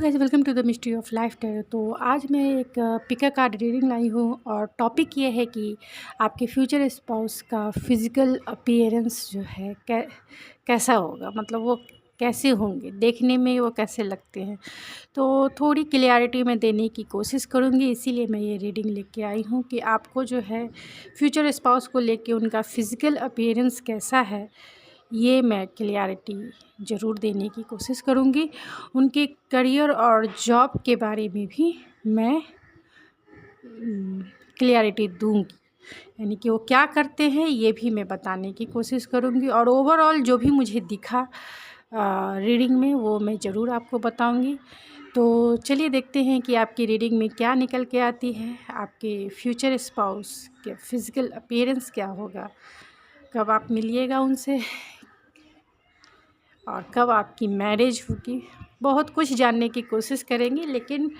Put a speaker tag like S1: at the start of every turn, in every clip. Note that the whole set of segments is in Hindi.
S1: Guys, welcome to the mystery of life terror. तो आज मैं एक पिका कार्ड रीडिंग लाई हूँ और टॉपिक ये है कि आपके फ्यूचर स्पाउस का फिज़िकल अपीयरेंस जो है कैसा होगा, मतलब वो कैसे होंगे, देखने में वो कैसे लगते हैं। तो थोड़ी क्लियरिटी मैं देने की कोशिश करूँगी, इसीलिए मैं ये रीडिंग लेके आई हूँ कि आपको जो है फ्यूचर स्पाउस को लेके उनका फ़िज़िकल अपीयरेंस कैसा है, ये मैं क्लियरिटी ज़रूर देने की कोशिश करूँगी। उनके करियर और जॉब के बारे में भी मैं क्लियरिटी दूँगी, यानी कि वो क्या करते हैं ये भी मैं बताने की कोशिश करूँगी। और ओवरऑल जो भी मुझे दिखा रीडिंग में वो मैं ज़रूर आपको बताऊँगी। तो चलिए देखते हैं कि आपकी रीडिंग में क्या निकल के आती है, आपके फ्यूचर स्पाउस के फ़िज़िकल अपीयरेंस क्या होगा, कब आप मिलिएगा उनसे और कब आपकी मैरिज होगी। बहुत कुछ जानने की कोशिश करेंगे, लेकिन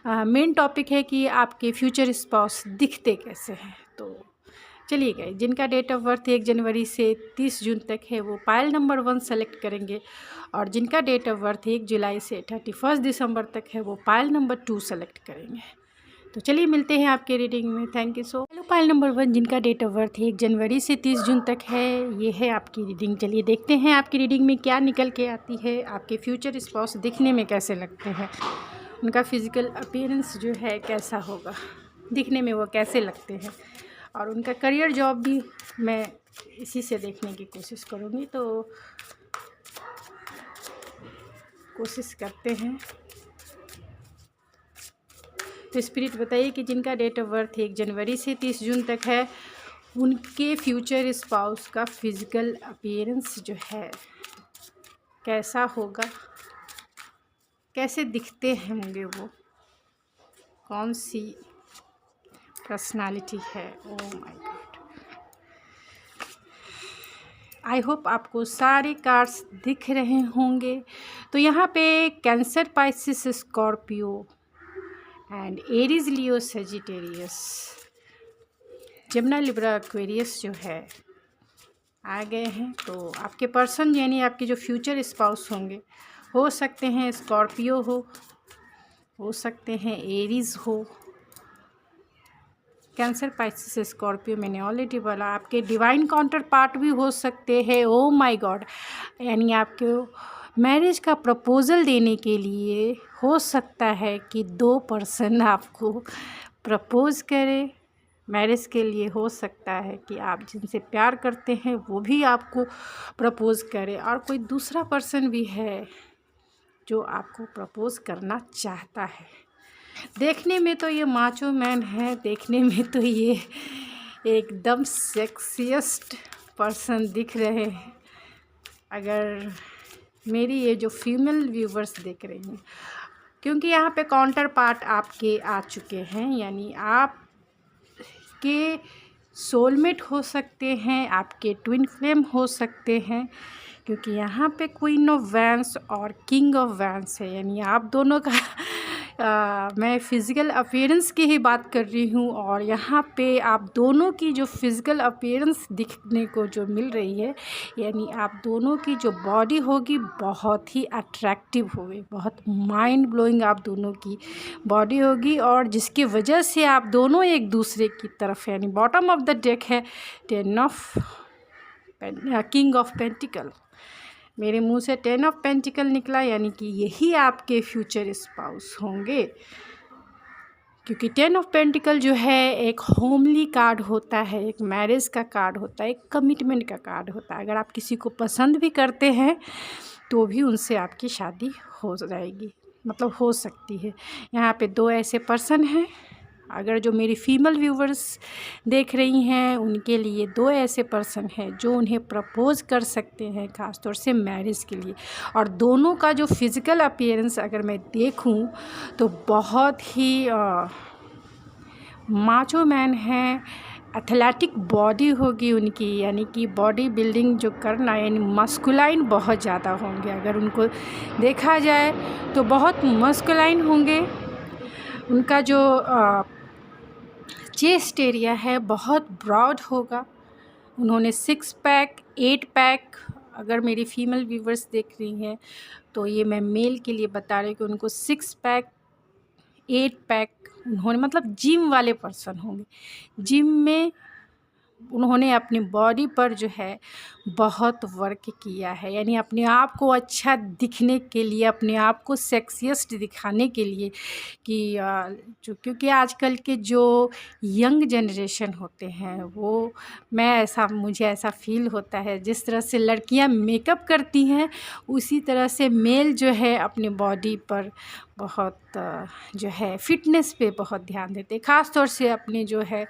S1: मेन टॉपिक है कि आपके फ्यूचर स्पाउस दिखते कैसे हैं। तो चलिए गाइस, जिनका डेट ऑफ बर्थ 1 जनवरी से 30 जून तक है वो पायल नंबर 1 सेलेक्ट करेंगे, और जिनका डेट ऑफ बर्थ 1 जुलाई से 31 दिसंबर तक है वो पायल नंबर 2 सेलेक्ट करेंगे। तो चलिए मिलते हैं आपके रीडिंग में। Thank you so. Hello pile number 1, जिनका डेट ऑफ बर्थ 1 जनवरी से 30 जून तक है, ये है आपकी रीडिंग। चलिए देखते हैं आपकी रीडिंग में क्या निकल के आती है, आपके फ्यूचर स्पाउस दिखने में कैसे लगते हैं, उनका फिज़िकल अपीयरेंस जो है कैसा होगा, दिखने में वो कैसे लगते हैं, और उनका करियर जॉब भी मैं इसी से देखने की कोशिश करूँगी। तो कोशिश करते हैं। तो स्पिरिट बताइए कि जिनका डेट ऑफ बर्थ 1 जनवरी से 30 जून तक है, उनके फ्यूचर स्पाउस का फिज़िकल अपीयरेंस जो है कैसा होगा, कैसे दिखते होंगे, वो कौन सी पर्सनालिटी है। Oh my God, I hope आपको सारे कार्ड्स दिख रहे होंगे। तो यहाँ पे cancer, Pisces, Scorpio and Aries, Leo, Sagittarius, Jamuna, Libra, Aquarius जो है आ गए हैं। तो आपके पर्सन यानी आपके जो फ्यूचर स्पाउस होंगे, हो सकते हैं स्कॉर्पियो हो सकते हैं एरीज हो, कैंसर, पाइसिस, स्कॉर्पियो मैंने ऑलरेडी बोला। आपके डिवाइन काउंटर पार्ट भी हो सकते हैं। ओ माय गॉड, यानी आपको मैरिज का प्रपोज़ल देने के लिए हो सकता है कि 2 पर्सन आपको प्रपोज़ करें। मैरिज के लिए हो सकता है कि आप जिनसे प्यार करते हैं वो भी आपको प्रपोज़ करे, और कोई दूसरा पर्सन भी है जो आपको प्रपोज़ करना चाहता है। देखने में तो ये माचो मैन है, देखने में तो ये एकदम सेक्सिएस्ट पर्सन दिख रहे हैं। अगर मेरी ये जो फीमेल व्यूवर्स देख रही हैं, क्योंकि यहाँ पे काउंटर पार्ट आपके आ चुके हैं, यानी आप के सोलमेट हो सकते हैं, आपके ट्विन फ्लेम हो सकते हैं, क्योंकि यहाँ पे क्वीन ऑफ वैंस और किंग ऑफ वैंस है, यानी आप दोनों का मैं फ़िज़िकल अपीयरेंस की ही बात कर रही हूँ। और यहाँ पे आप दोनों की जो फ़िज़िकल अपीयरेंस दिखने को जो मिल रही है, यानी आप दोनों की जो बॉडी होगी बहुत ही अट्रैक्टिव होगी, बहुत माइंड ब्लोइंग आप दोनों की बॉडी होगी, और जिसकी वजह से आप दोनों एक दूसरे की तरफ, यानी बॉटम ऑफ द डेक है 10 ऑफ किंग ऑफ पेंटिकल, मेरे मुंह से 10 ऑफ पेंटिकल निकला, यानी कि यही आपके फ्यूचर स्पाउस होंगे। क्योंकि 10 ऑफ पेंटिकल जो है एक होमली कार्ड होता है, एक मैरिज का कार्ड होता है, एक कमिटमेंट का कार्ड होता है। अगर आप किसी को पसंद भी करते हैं तो भी उनसे आपकी शादी हो जाएगी, मतलब हो सकती है। यहाँ पे 2 ऐसे पर्सन हैं। अगर जो मेरी फीमेल व्यूवर्स देख रही हैं, उनके लिए 2 ऐसे पर्सन हैं जो उन्हें प्रपोज़ कर सकते हैं, ख़ासतौर से मैरिज के लिए। और दोनों का जो फिज़िकल अपीयरेंस अगर मैं देखूं तो बहुत ही माचो मैन है, एथलेटिक बॉडी होगी उनकी, यानी कि बॉडी बिल्डिंग जो करना, यानी मस्कुलाइन बहुत ज़्यादा होंगे। अगर उनको देखा जाए तो बहुत मस्कुलाइन होंगे। उनका जो चेस्ट एरिया है बहुत ब्रॉड होगा। उन्होंने 6 पैक 8 पैक अगर मेरी फ़ीमेल व्यूवर्स देख रही हैं तो ये मैं मेल के लिए बता रही हूँ कि उनको 6 पैक 8 पैक उन्होंने, मतलब जिम वाले पर्सन होंगे, जिम में उन्होंने अपनी बॉडी पर जो है बहुत वर्क किया है, यानी अपने आप को अच्छा दिखने के लिए, अपने आप को सेक्सिएस्ट दिखाने के लिए कि जो, क्योंकि आजकल के जो यंग जनरेशन होते हैं वो, मुझे ऐसा फ़ील होता है जिस तरह से लड़कियां मेकअप करती हैं उसी तरह से मेल जो है अपनी बॉडी पर बहुत जो है फ़िटनेस पे बहुत ध्यान देते हैं, ख़ास तौर से अपने जो है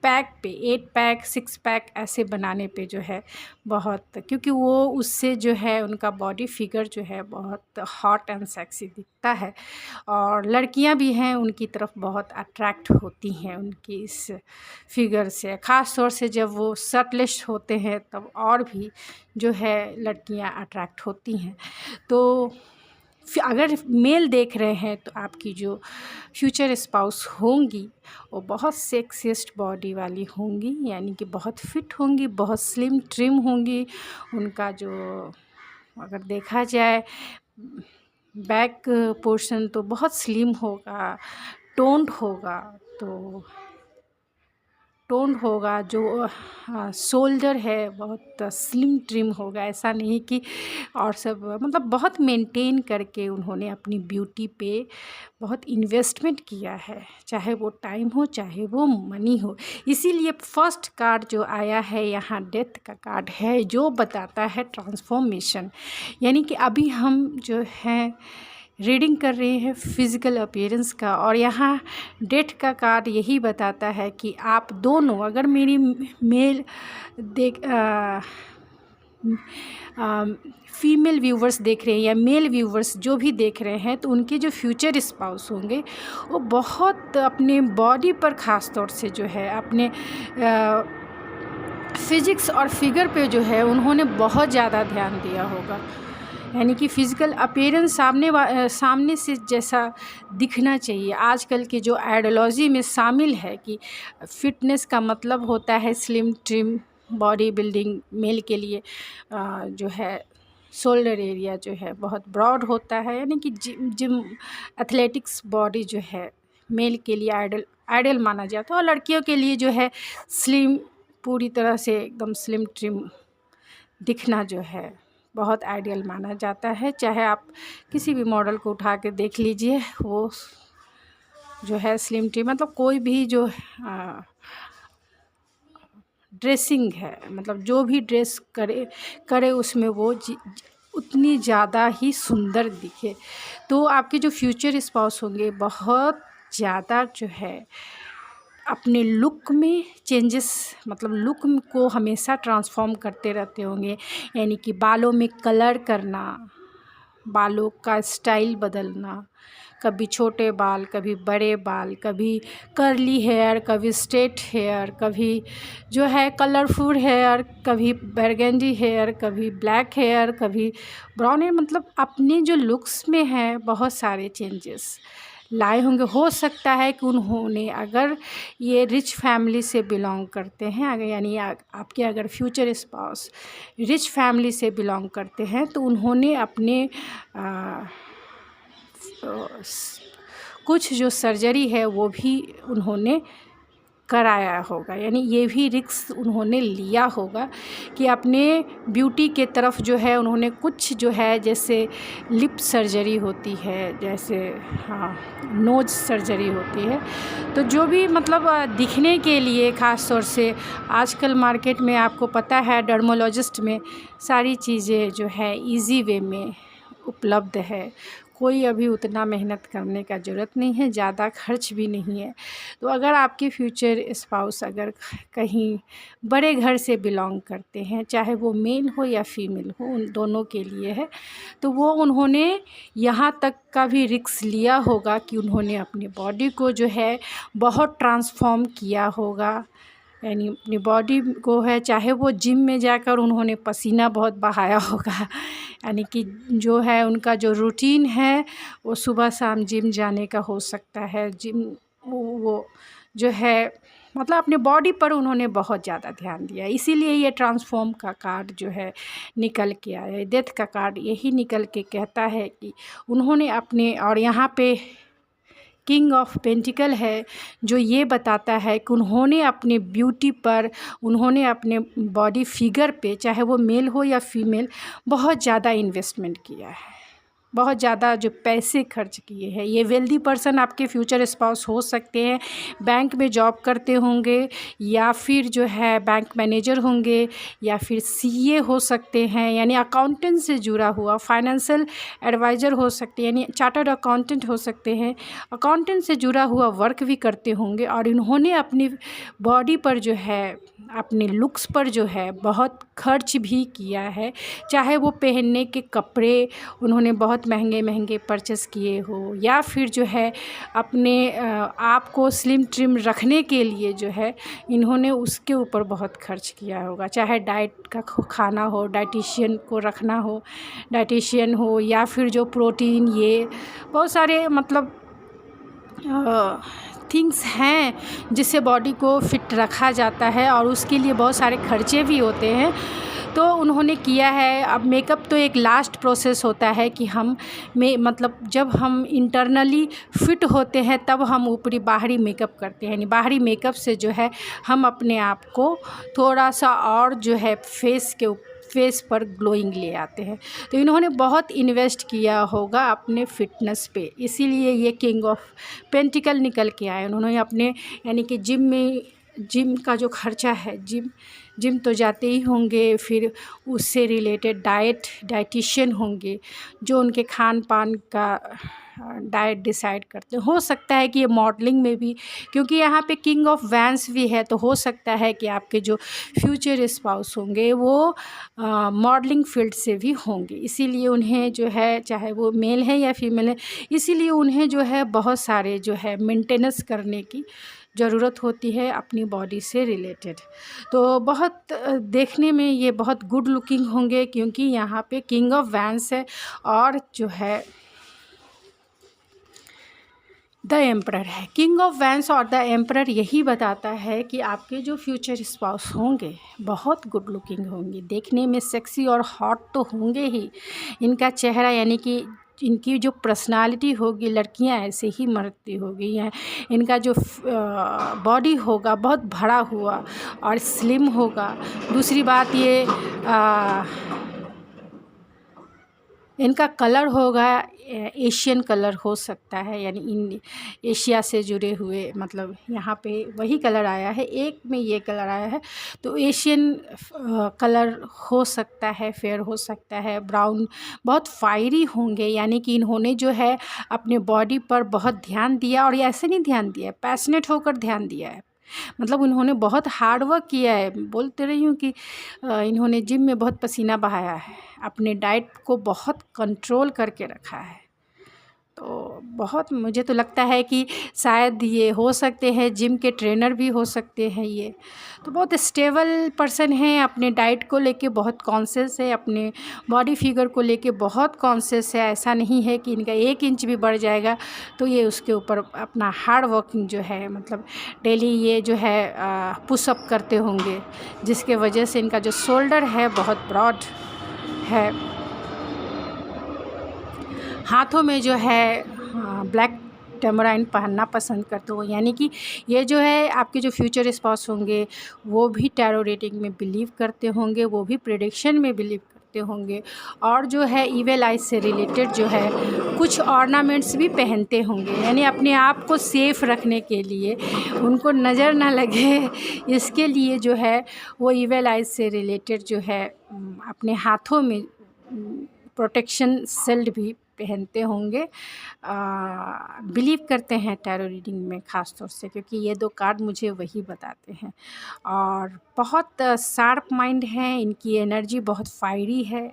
S1: पैक पे 8 पैक 6 पैक ऐसे बनाने पे जो है बहुत, क्योंकि वो उससे जो है उनका बॉडी फिगर जो है बहुत हॉट एंड सेक्सी दिखता है और लड़कियां भी हैं उनकी तरफ बहुत अट्रैक्ट होती हैं उनकी इस फिगर से, ख़ास तौर से जब वो शर्टलेस होते हैं तब और भी जो है लड़कियां अट्रैक्ट होती हैं। तो अगर मेल देख रहे हैं तो आपकी जो फ्यूचर स्पाउस होंगी वो बहुत सेक्सिएस्ट बॉडी वाली होंगी, यानी कि बहुत फिट होंगी, बहुत स्लिम ट्रिम होंगी। उनका जो अगर देखा जाए बैक पोर्शन तो बहुत स्लिम होगा, टोन्ड होगा, जो शोल्डर है बहुत स्लिम ट्रिम होगा, ऐसा नहीं कि और सब, मतलब बहुत मेंटेन करके उन्होंने अपनी ब्यूटी पे बहुत इन्वेस्टमेंट किया है, चाहे वो टाइम हो चाहे वो मनी हो। इसीलिए फर्स्ट कार्ड जो आया है यहाँ डेथ का कार्ड है जो बताता है ट्रांसफॉर्मेशन, यानी कि अभी हम जो है रीडिंग कर रहे हैं फिज़िकल अपीयरेंस का और यहाँ डेथ का कार्ड यही बताता है कि आप दोनों, अगर मेरी मेल फीमेल व्यूवर्स देख रहे हैं या मेल व्यूवर्स जो भी देख रहे हैं तो उनके जो फ्यूचर स्पाउस होंगे वो बहुत अपने बॉडी पर ख़ास तौर से जो है अपने फिज़िक्स और फिगर पे जो है उन्होंने बहुत ज़्यादा ध्यान दिया होगा, यानी कि फ़िज़िकल अपीयरेंस सामने से जैसा दिखना चाहिए। आजकल के जो आइडियोलॉजी में शामिल है कि फ़िटनेस का मतलब होता है slim trim body building, male के लिए जो है शोल्डर एरिया जो है बहुत ब्रॉड होता है, यानी कि जिम एथलेटिक्स बॉडी जो है मेल के लिए आइडियल माना जाता है और लड़कियों के लिए जो है स्लिम, पूरी तरह से एकदम स्लिम ट्रिम दिखना जो है बहुत आइडियल माना जाता है। चाहे आप किसी भी मॉडल को उठा के देख लीजिए, वो जो है स्लिम ट्रिम, मतलब कोई भी जो ड्रेसिंग है, मतलब जो भी ड्रेस करे उसमें वो उतनी ज़्यादा ही सुंदर दिखे। तो आपके जो फ्यूचर स्पाउस होंगे बहुत ज़्यादा जो है अपने लुक में चेंजेस, मतलब लुक को हमेशा ट्रांसफॉर्म करते रहते होंगे, यानी कि बालों में कलर करना, बालों का स्टाइल बदलना, कभी छोटे बाल कभी बड़े बाल, कभी कर्ली हेयर कभी स्ट्रेट हेयर, कभी जो है कलरफुल हेयर, कभी बर्गेंडी हेयर, कभी ब्लैक हेयर, कभी ब्राउन हेयर, मतलब अपने जो लुक्स में है बहुत सारे चेंजेस लाए होंगे। हो सकता है कि उन्होंने, अगर ये रिच फैमिली से बिलोंग करते हैं, अगर यानी आपके अगर फ्यूचर स्पाउस रिच फैमिली से बिलोंग करते हैं तो उन्होंने अपने कुछ जो सर्जरी है वो भी उन्होंने कराया होगा, यानी ये भी रिस्क उन्होंने लिया होगा कि अपने ब्यूटी के तरफ जो है उन्होंने कुछ जो है, जैसे लिप सर्जरी होती है, जैसे नोज सर्जरी होती है, तो जो भी मतलब दिखने के लिए, ख़ास तौर से आजकल मार्केट में आपको पता है डर्मोलॉजिस्ट में सारी चीज़ें जो है इजी वे में उपलब्ध है, कोई अभी उतना मेहनत करने का ज़रूरत नहीं है, ज़्यादा खर्च भी नहीं है। तो अगर आपके फ्यूचर स्पाउस अगर कहीं बड़े घर से बिलोंग करते हैं, चाहे वो मेल हो या फीमेल हो, उन दोनों के लिए है, तो वो उन्होंने यहाँ तक का भी रिस्क लिया होगा कि उन्होंने अपनी बॉडी को जो है बहुत ट्रांसफॉर्म किया होगा, यानी अपनी बॉडी को है, चाहे वो जिम में जाकर उन्होंने पसीना बहुत बहाया होगा, यानी कि जो है उनका जो रूटीन है वो सुबह शाम जिम जाने का हो सकता है। जिम वो जो है मतलब अपने बॉडी पर उन्होंने बहुत ज़्यादा ध्यान दिया, इसीलिए ये ट्रांसफॉर्म का कार्ड जो है निकल के आया है। डेथ का कार्ड यही निकल के कहता है कि उन्होंने अपने, और यहाँ पे किंग ऑफ पेंटिकल है जो ये बताता है कि उन्होंने अपने ब्यूटी पर, उन्होंने अपने बॉडी फिगर पे, चाहे वो मेल हो या फीमेल, बहुत ज़्यादा इन्वेस्टमेंट किया है, बहुत ज़्यादा जो पैसे खर्च किए हैं। ये वेल्दी पर्सन आपके फ्यूचर स्पाउस हो सकते हैं, बैंक में जॉब करते होंगे, या फिर जो है बैंक मैनेजर होंगे, या फिर सीए हो सकते हैं, यानी अकाउंटेंट से जुड़ा हुआ, फाइनेंशियल एडवाइज़र हो सकते हैं, यानी चार्टर्ड अकाउंटेंट हो सकते हैं, अकाउंटेंट से जुड़ा हुआ वर्क भी करते होंगे। और इन्होंने अपनी बॉडी पर जो है, अपने लुक्स पर जो है बहुत खर्च भी किया है, चाहे वो पहनने के कपड़े उन्होंने बहुत महंगे महंगे परचेस किए हो, या फिर जो है अपने आप को स्लिम ट्रिम रखने के लिए जो है इन्होंने उसके ऊपर बहुत खर्च किया होगा, चाहे डाइट का खाना हो, डाइटिशियन को रखना हो, डाइटिशियन हो, या फिर जो प्रोटीन, ये बहुत सारे मतलब थिंग्स हैं जिससे बॉडी को फिट रखा जाता है, और उसके लिए बहुत सारे खर्चे भी होते हैं। तो उन्होंने किया है। अब मेकअप तो एक लास्ट प्रोसेस होता है कि हम मतलब जब हम इंटरनली फिट होते हैं तब हम ऊपरी बाहरी मेकअप करते हैं, यानी बाहरी मेकअप से जो है हम अपने आप को थोड़ा सा और जो है फेस पर ग्लोइंग ले आते हैं। तो इन्होंने बहुत इन्वेस्ट किया होगा अपने फिटनेस पे, इसीलिए ये किंग ऑफ पेंटिकल निकल के आए। उन्होंने अपने, यानी कि जिम का जो खर्चा है, जिम तो जाते ही होंगे, फिर उससे रिलेटेड डाइटिशियन होंगे जो उनके खान पान का डाइट डिसाइड करते हैं। हो सकता है कि ये मॉडलिंग में भी, क्योंकि यहाँ पे किंग ऑफ वैंस भी है, तो हो सकता है कि आपके जो फ्यूचर स्पाउस होंगे वो मॉडलिंग फील्ड से भी होंगे, इसीलिए उन्हें जो है, चाहे वो मेल है या फीमेल है, इसीलिए उन्हें जो है बहुत सारे जो है मेंटेनेंस करने की ज़रूरत होती है अपनी बॉडी से रिलेटेड। तो बहुत देखने में ये बहुत गुड लुकिंग होंगे, क्योंकि यहाँ पे किंग ऑफ वैंस है, और जो है द एम्परर है। किंग ऑफ वैंस और द एम्परर यही बताता है कि आपके जो फ्यूचर स्पाउस होंगे बहुत गुड लुकिंग होंगे, देखने में सेक्सी और हॉट तो होंगे ही। इनका चेहरा, यानी कि इनकी जो पर्सनालिटी होगी, लड़कियां ऐसे ही मरती होगी। हैं इनका जो बॉडी होगा बहुत भरा हुआ और स्लिम होगा। दूसरी बात ये इनका कलर होगा एशियन कलर हो सकता है, यानी इन एशिया से जुड़े हुए, मतलब यहाँ पे वही कलर आया है, एक में ये कलर आया है, तो एशियन कलर हो सकता है, फेयर हो सकता है, ब्राउन, बहुत फायरी होंगे। यानी कि इन्होंने जो है अपने बॉडी पर बहुत ध्यान दिया, और ऐसे नहीं ध्यान दिया, पैशनेट होकर ध्यान दिया है। मतलब उन्होंने बहुत हार्ड वर्क किया है। बोलते रही हूँ कि इन्होंने जिम में बहुत पसीना बहाया है, अपने डाइट को बहुत कंट्रोल करके रखा है। तो बहुत, मुझे तो लगता है कि शायद ये हो सकते हैं जिम के ट्रेनर भी हो सकते हैं ये। तो बहुत स्टेबल पर्सन हैं, अपने डाइट को लेके बहुत कॉन्शियस है, अपने बॉडी फिगर को लेके बहुत कॉन्शियस है। ऐसा नहीं है कि इनका 1 इंच भी बढ़ जाएगा तो ये उसके ऊपर अपना हार्ड वर्किंग जो है, मतलब डेली ये जो है पुशअप करते होंगे, जिसके वजह से इनका जो शोल्डर है बहुत ब्रॉड है। हाथों में जो है ब्लैक टैमराइन पहनना पसंद करते हो, यानी कि ये जो है आपके जो फ्यूचर स्पाउस होंगे वो भी टैरो रीडिंग में बिलीव करते होंगे, वो भी प्रेडिक्शन में बिलीव करते होंगे, और जो है इविल आइज से रिलेटेड जो है कुछ ऑर्नामेंट्स भी पहनते होंगे, यानी अपने आप को सेफ रखने के लिए, उनको नज़र ना लगे इसके लिए जो है वो इविल आइज से रिलेटेड जो है अपने हाथों में प्रोटेक्शन शील्ड भी पहनते होंगे। बिलीव करते हैं टैरो रीडिंग में ख़ास तौर से, क्योंकि ये 2 कार्ड मुझे वही बताते हैं। और बहुत शार्प माइंड है, इनकी एनर्जी बहुत फायरी है।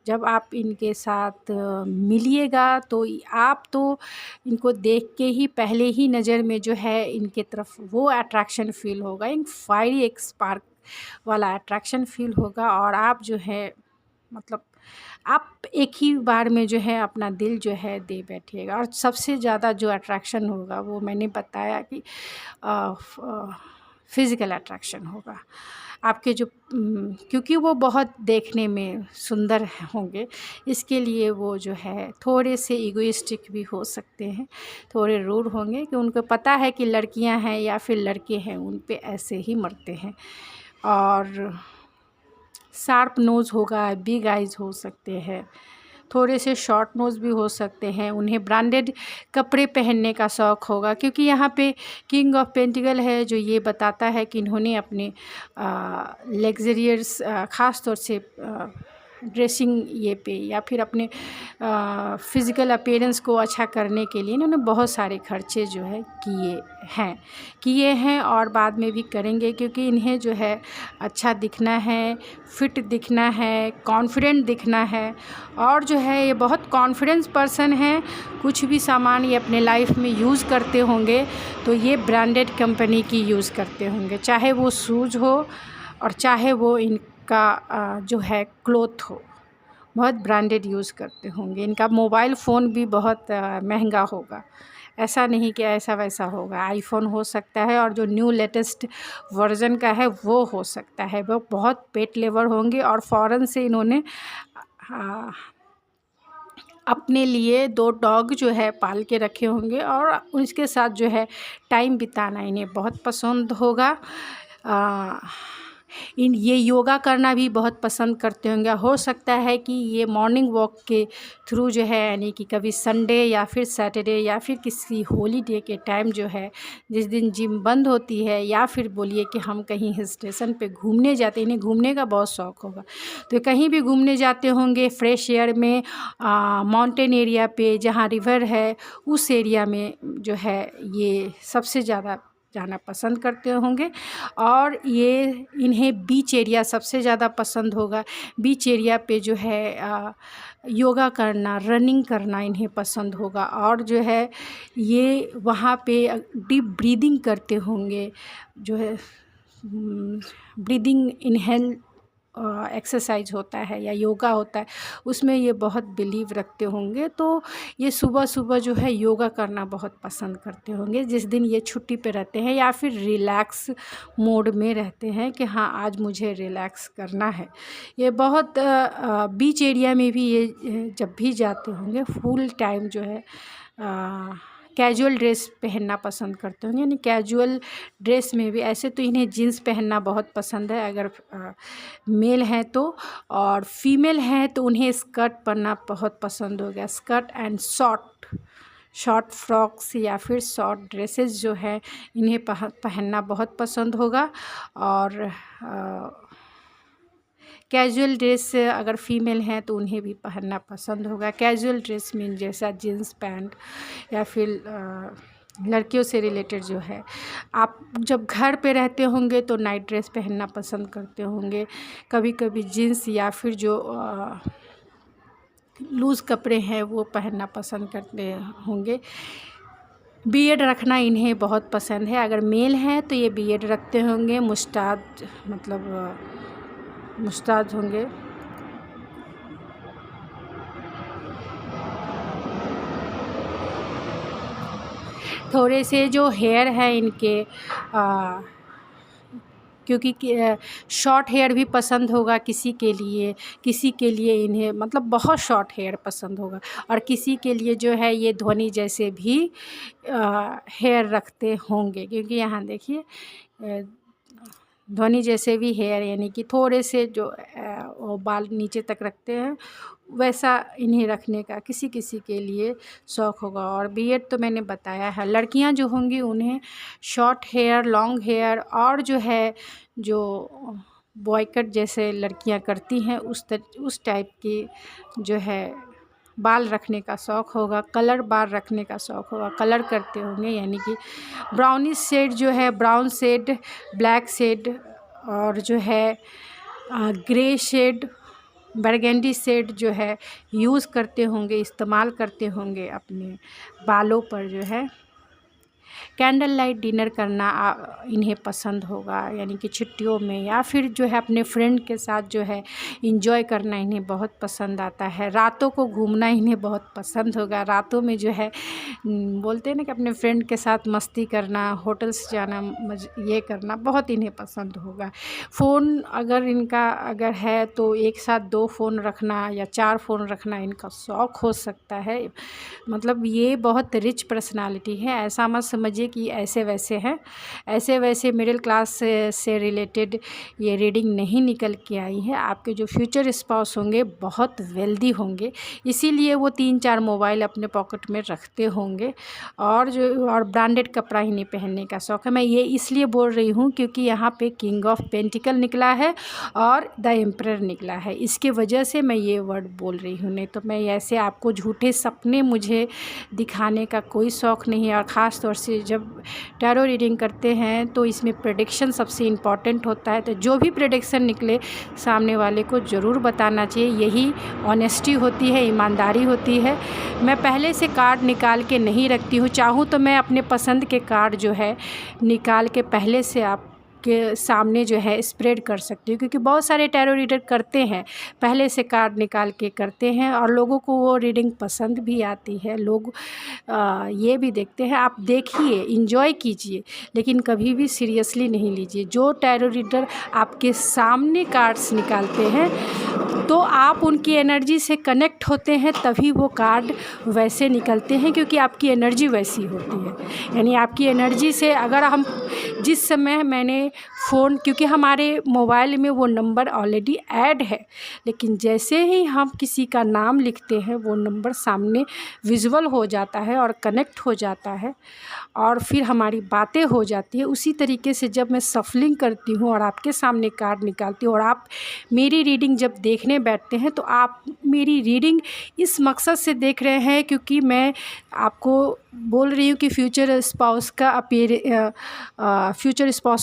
S1: जब आप इनके साथ मिलिएगा तो आप तो इनको देख के ही पहले ही नज़र में जो है इनके तरफ वो अट्रैक्शन फील होगा, एक फायरी, एक स्पार्क वाला अट्रैक्शन फील होगा, और आप जो है मतलब आप एक ही बार में जो है अपना दिल जो है दे बैठिएगा। और सबसे ज़्यादा जो अट्रैक्शन होगा वो मैंने बताया कि फिज़िकल अट्रैक्शन होगा आपके जो क्योंकि वो बहुत देखने में सुंदर होंगे, इसके लिए वो जो है थोड़े से ईगोइस्टिक भी हो सकते हैं, थोड़े रूड होंगे कि उनको पता है कि लड़कियां हैं या फिर लड़के हैं उन पे ऐसे ही मरते हैं। और शार्प नोज़ होगा, बिग आइज़ हो सकते हैं, थोड़े से शॉर्ट नोज़ भी हो सकते हैं। उन्हें ब्रांडेड कपड़े पहनने का शौक़ होगा, क्योंकि यहाँ पे किंग ऑफ पेंटिकल है जो ये बताता है कि इन्होंने अपने लग्जरियस ख़ास तौर से ड्रेसिंग ये पे या फिर अपने फ़िज़िकल अपीयरेंस को अच्छा करने के लिए इन्होंने बहुत सारे खर्चे जो है किए हैं और बाद में भी करेंगे, क्योंकि इन्हें जो है अच्छा दिखना है, फिट दिखना है, कॉन्फिडेंट दिखना है। और जो है ये बहुत कॉन्फिडेंस पर्सन हैं, कुछ भी सामान ये अपने लाइफ में यूज़ करते होंगे तो ये ब्रांडेड कंपनी की यूज़ करते होंगे, चाहे वो शूज़ हो और चाहे वो इनका जो है क्लॉथ हो, बहुत ब्रांडेड यूज़ करते होंगे। इनका मोबाइल फ़ोन भी बहुत महंगा होगा, ऐसा नहीं कि ऐसा वैसा होगा। आईफ़ोन हो सकता है और जो न्यू लेटेस्ट वर्ज़न का है वो हो सकता है। वो बहुत पेट लेवर होंगे और फ़ॉरेन से इन्होंने अपने लिए 2 डॉग जो है पाल के रखे होंगे और उसके साथ जो है टाइम बिताना इन्हें बहुत पसंद होगा। ये योगा करना भी बहुत पसंद करते होंगे। हो सकता है कि ये मॉर्निंग वॉक के थ्रू जो है, यानी कि कभी संडे या फिर सैटरडे या फिर किसी हॉलीडे के टाइम जो है, जिस दिन जिम बंद होती है या फिर बोलिए कि हम कहीं हिल स्टेशन पे घूमने जाते हैं, इन्हें घूमने का बहुत शौक़ होगा, तो कहीं भी घूमने जाते होंगे फ्रेश एयर में, माउंटेन एरिया पे जहाँ रिवर है उस एरिया में जो है ये सबसे ज़्यादा जाना पसंद करते होंगे। और ये इन्हें बीच एरिया सबसे ज़्यादा पसंद होगा। बीच एरिया पे जो है योगा करना, रनिंग करना इन्हें पसंद होगा। और जो है ये वहाँ पे डीप ब्रीदिंग करते होंगे, जो है ब्रीदिंग इनहेल एक्सरसाइज होता है या योगा होता है, उसमें ये बहुत बिलीव रखते होंगे। तो ये सुबह सुबह जो है योगा करना बहुत पसंद करते होंगे, जिस दिन ये छुट्टी पे रहते हैं या फिर रिलैक्स मोड में रहते हैं कि हाँ आज मुझे रिलैक्स करना है। ये बहुत बीच एरिया में भी ये जब भी जाते होंगे फुल टाइम जो है कैजुअल ड्रेस पहनना पसंद करते होंगे, यानी कैजुअल ड्रेस में भी। ऐसे तो इन्हें जीन्स पहनना बहुत पसंद है अगर मेल हैं तो, और फीमेल हैं तो उन्हें स्कर्ट पहनना बहुत पसंद हो गया। स्कर्ट एंड शॉर्ट फ्रॉक्स या फिर शॉर्ट ड्रेसेस जो है इन्हें पहनना बहुत पसंद होगा। और कैजुअल ड्रेस अगर फीमेल हैं तो उन्हें भी पहनना पसंद होगा। कैजुअल ड्रेस मीन जैसा जीन्स पैंट या फिर लड़कियों से रिलेटेड जो है, आप जब घर पे रहते होंगे तो नाइट ड्रेस पहनना पसंद करते होंगे, कभी कभी जीन्स या फिर जो लूज़ कपड़े हैं वो पहनना पसंद करते होंगे। बियर्ड रखना इन्हें बहुत पसंद है। अगर मेल हैं तो ये बियर्ड रखते होंगे, मुस्ताद होंगे। थोड़े से जो हेयर है इनके क्योंकि शॉर्ट हेयर भी पसंद होगा किसी के लिए इन्हें मतलब बहुत शॉर्ट हेयर पसंद होगा। और किसी के लिए जो है ये ध्वनि जैसे भी हेयर रखते होंगे, क्योंकि यहाँ देखिए ध्वनि जैसे भी हेयर, यानी कि थोड़े से जो वो बाल नीचे तक रखते हैं वैसा इन्हें रखने का किसी किसी के लिए शौक़ होगा। और बियर्ड तो मैंने बताया है। लड़कियां जो होंगी उन्हें शॉर्ट हेयर, लॉन्ग हेयर और जो है जो बॉय कट जैसे लड़कियां करती हैं उस टाइप की जो है बाल रखने का शौक़ होगा। कलर बाल रखने का शौक़ होगा, कलर करते होंगे, यानी कि ब्राउनिश शेड जो है, ब्राउन शेड, ब्लैक शेड और जो है ग्रे शेड, बरगंडी शेड जो है यूज़ करते होंगे, इस्तेमाल करते होंगे अपने बालों पर जो है। कैंडल लाइट डिनर करना इन्हें पसंद होगा, यानी कि छुट्टियों में, या फिर जो है अपने फ्रेंड के साथ जो है इंजॉय करना इन्हें बहुत पसंद आता है। रातों को घूमना इन्हें बहुत पसंद होगा। रातों में जो है बोलते हैं ना कि अपने फ्रेंड के साथ मस्ती करना, होटल्स जाना, ये करना बहुत इन्हें पसंद होगा। फ़ोन अगर है तो एक साथ 2 फ़ोन रखना या 4 फ़ोन रखना इनका शौक़ हो सकता है। मतलब ये बहुत रिच पर्सनालिटी है। ऐसा मत समझिए कि ऐसे वैसे हैं। ऐसे वैसे मिडिल क्लास से रिलेटेड ये रीडिंग नहीं निकल के आई है। आपके जो फ्यूचर स्पाउस होंगे बहुत वेल्दी होंगे, इसीलिए वो 3-4 मोबाइल अपने पॉकेट में रखते होंगे, और ब्रांडेड कपड़ा ही नहीं पहनने का शौक़ है। मैं ये इसलिए बोल रही हूँ क्योंकि यहाँ पे किंग ऑफ पेंटिकल निकला है और द एम्परर निकला है, इसके वजह से मैं ये वर्ड बोल रही हूँ। नहीं तो मैं ऐसे आपको झूठे सपने मुझे दिखाने का कोई शौक़ नहीं है। और ख़ास तौर से जब टैरो रीडिंग करते हैं तो इसमें प्रेडिक्शन सबसे इम्पॉर्टेंट होता है। तो जो भी प्रेडिक्शन निकले सामने वाले को ज़रूर बताना चाहिए। यही ऑनेस्टी होती है, ईमानदारी होती है। मैं पहले से कार्ड निकाल के नहीं रखती हूँ। चाहूँ तो मैं अपने पसंद के कार्ड जो है निकाल के पहले से आपके सामने जो है स्प्रेड कर सकती हूँ, क्योंकि बहुत सारे टैरो रीडर करते हैं, पहले से कार्ड निकाल के करते हैं और लोगों को वो रीडिंग पसंद भी आती है। लोग ये भी देखते हैं। आप देखिए, इंजॉय कीजिए, लेकिन कभी भी सीरियसली नहीं लीजिए। जो टैरो रीडर आपके सामने कार्ड्स निकालते हैं तो आप उनकी एनर्जी से कनेक्ट होते हैं, तभी वो कार्ड वैसे निकलते हैं, क्योंकि आपकी एनर्जी वैसी होती है। यानी आपकी एनर्जी से अगर हम जिस समय मैंने फ़ोन, क्योंकि हमारे मोबाइल में वो नंबर ऑलरेडी ऐड है, लेकिन जैसे ही हम किसी का नाम लिखते हैं वो नंबर सामने विजुअल हो जाता है और कनेक्ट हो जाता है, और फिर हमारी बातें हो जाती है। उसी तरीके से जब मैं सफलिंग करती हूँ और आपके सामने कार्ड निकालती हूँ और आप मेरी रीडिंग जब देखने बैठते हैं, तो आप मेरी रीडिंग इस मकसद से देख रहे हैं क्योंकि मैं आपको बोल रही हूँ कि फ्यूचर स्पाउस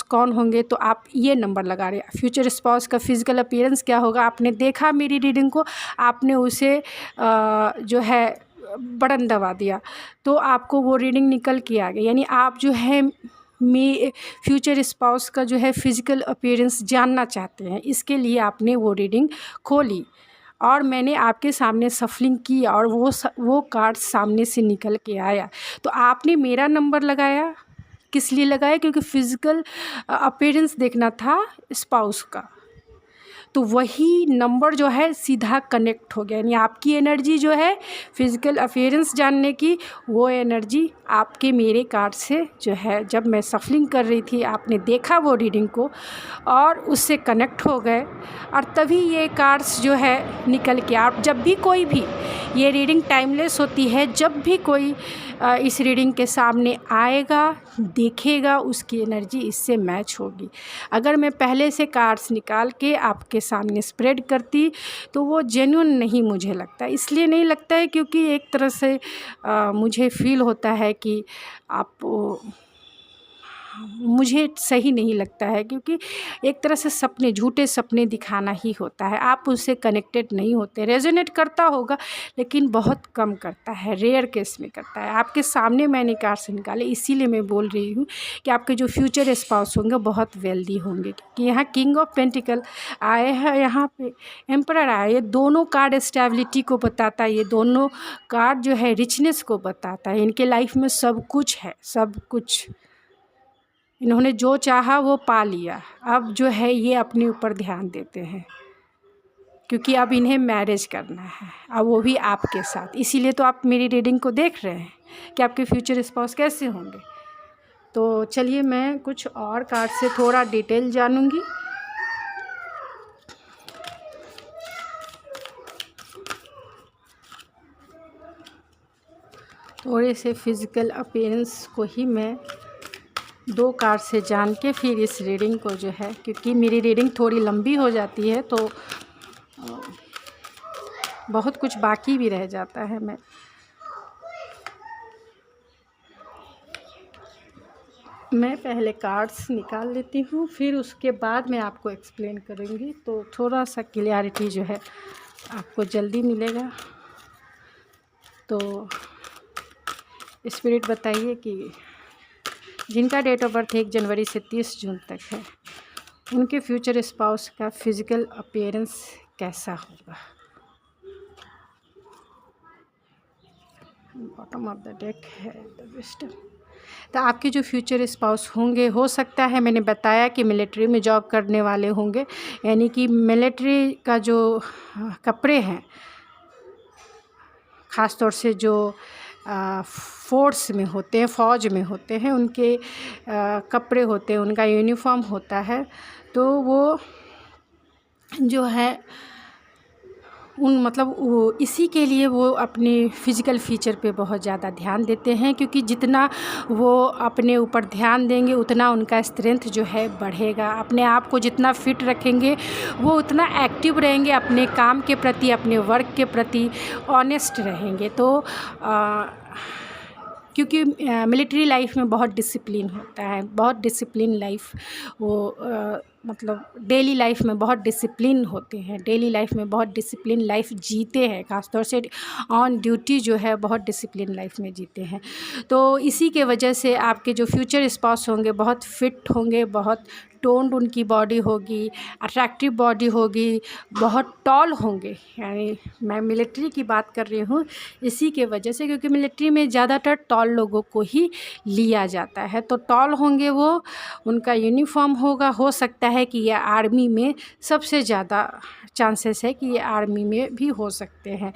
S1: कौन होंगे, तो आप ये नंबर लगा रहे हैं। फ्यूचर स्पाउस का फिज़िकल अपीयरेंस क्या होगा, आपने देखा मेरी रीडिंग को, आपने उसे जो है बटन दबा दिया तो आपको वो रीडिंग निकल के आ गई। यानी आप जो है फ्यूचर स्पाउस का जो है फिज़िकल अपीयरेंस जानना चाहते हैं, इसके लिए आपने वो रीडिंग खोली और मैंने आपके सामने सफलिंग की और वो कार्ड सामने से निकल के आया। तो आपने मेरा नंबर लगाया, किस लिए लगाया? क्योंकि फिज़िकल अपीयरेंस देखना था स्पाउस का, तो वही नंबर जो है सीधा कनेक्ट हो गया। यानी आपकी एनर्जी जो है फिज़िकल अपीयरेंस जानने की, वो एनर्जी आपके मेरे कार्ड से जो है, जब मैं सफलिंग कर रही थी आपने देखा वो रीडिंग को और उससे कनेक्ट हो गए, और तभी ये कार्ड्स जो है निकल के। आप जब भी कोई भी, ये रीडिंग टाइमलेस होती है, जब भी कोई इस रीडिंग के सामने आएगा, देखेगा, उसकी एनर्जी इससे मैच होगी। अगर मैं पहले से कार्ड्स निकाल के आपके सामने स्प्रेड करती तो वो जेन्युइन नहीं मुझे लगता। इसलिए नहीं लगता है क्योंकि एक तरह से मुझे फ़ील होता है कि मुझे सही नहीं लगता है, क्योंकि एक तरह से सपने, झूठे सपने दिखाना ही होता है। आप उससे कनेक्टेड नहीं होते। रेजोनेट करता होगा लेकिन बहुत कम करता है, रेयर केस में करता है। आपके सामने मैंने कार्ड्स निकाले, इसीलिए मैं बोल रही हूँ कि आपके जो फ्यूचर स्पाउस होंगे बहुत वेल्दी होंगे, क्योंकि यहाँ किंग ऑफ पेंटिकल आए हैं, यहाँ पे एम्परर आए। ये दोनों कार्ड स्टेबिलिटी को बताता है, ये दोनों कार्ड जो है रिचनेस को बताता है। इनके लाइफ में सब कुछ है, सब कुछ। इन्होंने जो चाहा वो पा लिया। अब जो है ये अपने ऊपर ध्यान देते हैं, क्योंकि अब इन्हें मैरिज करना है, अब वो भी आपके साथ। इसीलिए तो आप मेरी रीडिंग को देख रहे हैं कि आपके फ्यूचर स्पाउस कैसे होंगे। तो चलिए मैं कुछ और कार्ड से थोड़ा डिटेल जानूंगी। थोड़े से फिज़िकल अपीयरेंस को ही मैं 2 कार्ड से जान के फिर इस रीडिंग को जो है, क्योंकि मेरी रीडिंग थोड़ी लंबी हो जाती है तो बहुत कुछ बाकी भी रह जाता है। मैं पहले कार्ड्स निकाल लेती हूँ, फिर उसके बाद मैं आपको एक्सप्लेन करूँगी, तो थोड़ा सा क्लियरिटी जो है आपको जल्दी मिलेगा। तो स्पिरिट बताइए कि जिनका डेट ऑफ बर्थ 1 जनवरी से 30 जून तक है, उनके फ्यूचर स्पाउस का फिजिकल अपीयरेंस कैसा होगा। बॉटम ऑफ द डेक है द विजडम। तो आपके जो फ्यूचर स्पाउस होंगे, हो सकता है, मैंने बताया कि मिलिट्री में जॉब करने वाले होंगे, यानी कि मिलिट्री का जो कपड़े हैं, ख़ास तौर से जो फोर्स में होते हैं, फ़ौज में होते हैं, उनके कपड़े होते हैं, उनका यूनिफॉर्म होता है, तो वो जो है उन मतलब वो इसी के लिए वो अपने फ़िज़िकल फ़ीचर पे बहुत ज़्यादा ध्यान देते हैं, क्योंकि जितना वो अपने ऊपर ध्यान देंगे उतना उनका स्ट्रेंथ जो है बढ़ेगा। अपने आप को जितना फिट रखेंगे वो उतना एक्टिव रहेंगे, अपने काम के प्रति, अपने वर्क के प्रति ऑनेस्ट रहेंगे। तो क्योंकि मिलिट्री लाइफ में बहुत डिसिप्लिन होता है, बहुत डिसिप्लिन लाइफ वो मतलब डेली लाइफ में बहुत डिसिप्लिन होते हैं, डेली लाइफ में बहुत डिसिप्लिन लाइफ जीते हैं, ख़ासतौर से ऑन ड्यूटी जो है बहुत डिसिप्लिन लाइफ में जीते हैं। तो इसी के वजह से आपके जो फ्यूचर स्पाउस होंगे बहुत फिट होंगे, बहुत टोन्ड उनकी बॉडी होगी, अट्रैक्टिव बॉडी होगी, बहुत टॉल होंगे। यानी मैं मिलिट्री की बात कर रही हूँ इसी के वजह से, क्योंकि मिलिट्री में ज़्यादातर टॉल लोगों को ही लिया जाता है। तो टॉल होंगे वो, उनका यूनिफॉर्म होगा, हो सकता है कि ये आर्मी में सबसे ज़्यादा चांसेस है कि ये आर्मी में भी हो सकते हैं।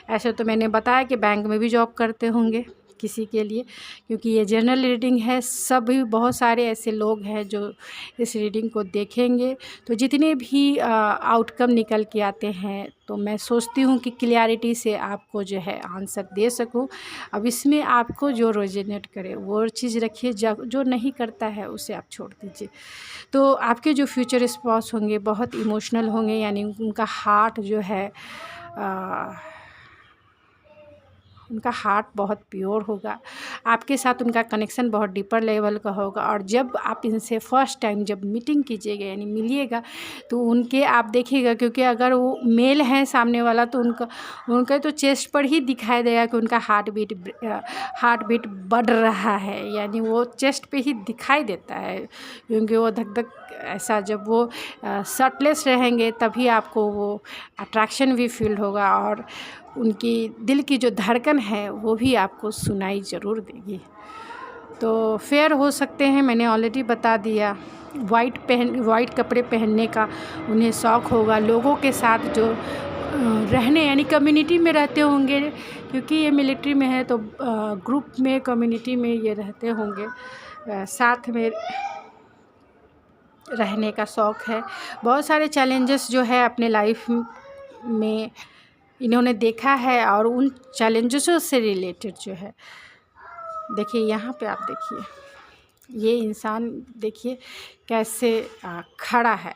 S1: ऐसे तो मैंने बताया कि बैंक में भी जॉब करते होंगे किसी के लिए, क्योंकि ये जनरल रीडिंग है। सभी बहुत सारे ऐसे लोग हैं जो इस रीडिंग को देखेंगे, तो जितने भी आउटकम निकल के आते हैं, तो मैं सोचती हूँ कि क्लियरिटी से आपको जो है आंसर दे सकूँ। अब इसमें आपको जो रेजोनेट करे वो चीज़ रखिए, जो नहीं करता है उसे आप छोड़ दीजिए। तो आपके जो फ्यूचर स्पाउस होंगे बहुत इमोशनल होंगे, यानी उनका हार्ट जो है उनका हार्ट बहुत प्योर होगा, आपके साथ उनका कनेक्शन बहुत डीपर लेवल का होगा। और जब आप इनसे फर्स्ट टाइम जब मीटिंग कीजिएगा, यानी मिलिएगा, तो उनके आप देखिएगा, क्योंकि अगर वो मेल हैं सामने वाला, तो उनका तो चेस्ट पर ही दिखाई देगा कि उनका हार्ट बीट बढ़ रहा है, यानी वो चेस्ट पे ही दिखाई देता है, क्योंकि वो धक धक ऐसा, जब वो शर्टलेस रहेंगे तभी आपको वो अट्रैक्शन भी फील होगा, और उनकी दिल की जो धड़कन है वो भी आपको सुनाई ज़रूर देगी। तो फेयर हो सकते हैं, मैंने ऑलरेडी बता दिया। वाइट कपड़े पहनने का उन्हें शौक़ होगा, लोगों के साथ जो रहने, यानी कम्युनिटी में रहते होंगे, क्योंकि ये मिलिट्री में है तो ग्रुप में, कम्युनिटी में ये रहते होंगे, साथ में रहने का शौक़ है। बहुत सारे चैलेंजेस जो है अपने लाइफ में इन्होंने देखा है, और उन चैलेंजेसों से रिलेटेड जो है, देखिए यहाँ पे आप देखिए ये इंसान, देखिए कैसे खड़ा है,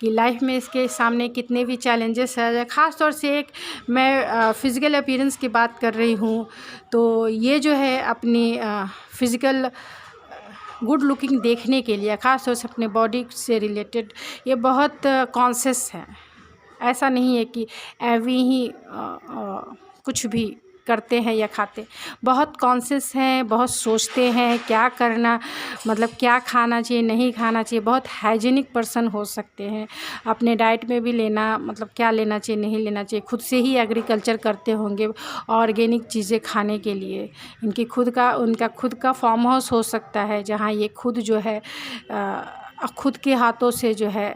S1: कि लाइफ में इसके सामने कितने भी चैलेंजेस है। ख़ास तौर से एक मैं फ़िज़िकल अपीयरेंस की बात कर रही हूँ, तो ये जो है अपनी फ़िज़िकल गुड लुकिंग देखने के लिए, ख़ास तौर से अपने बॉडी से रिलेटेड ये बहुत कॉन्शियस है। ऐसा नहीं है कि एवी ही कुछ भी करते हैं या खाते, बहुत कॉन्शियस हैं, बहुत सोचते हैं क्या करना, मतलब क्या खाना चाहिए, नहीं खाना चाहिए। बहुत हाइजीनिक पर्सन हो सकते हैं, अपने डाइट में भी लेना, मतलब क्या लेना चाहिए, नहीं लेना चाहिए। खुद से ही एग्रीकल्चर करते होंगे, ऑर्गेनिक चीज़ें खाने के लिए। उनका खुद का फार्म हाउस हो सकता है, जहाँ ये खुद जो है खुद के हाथों से जो है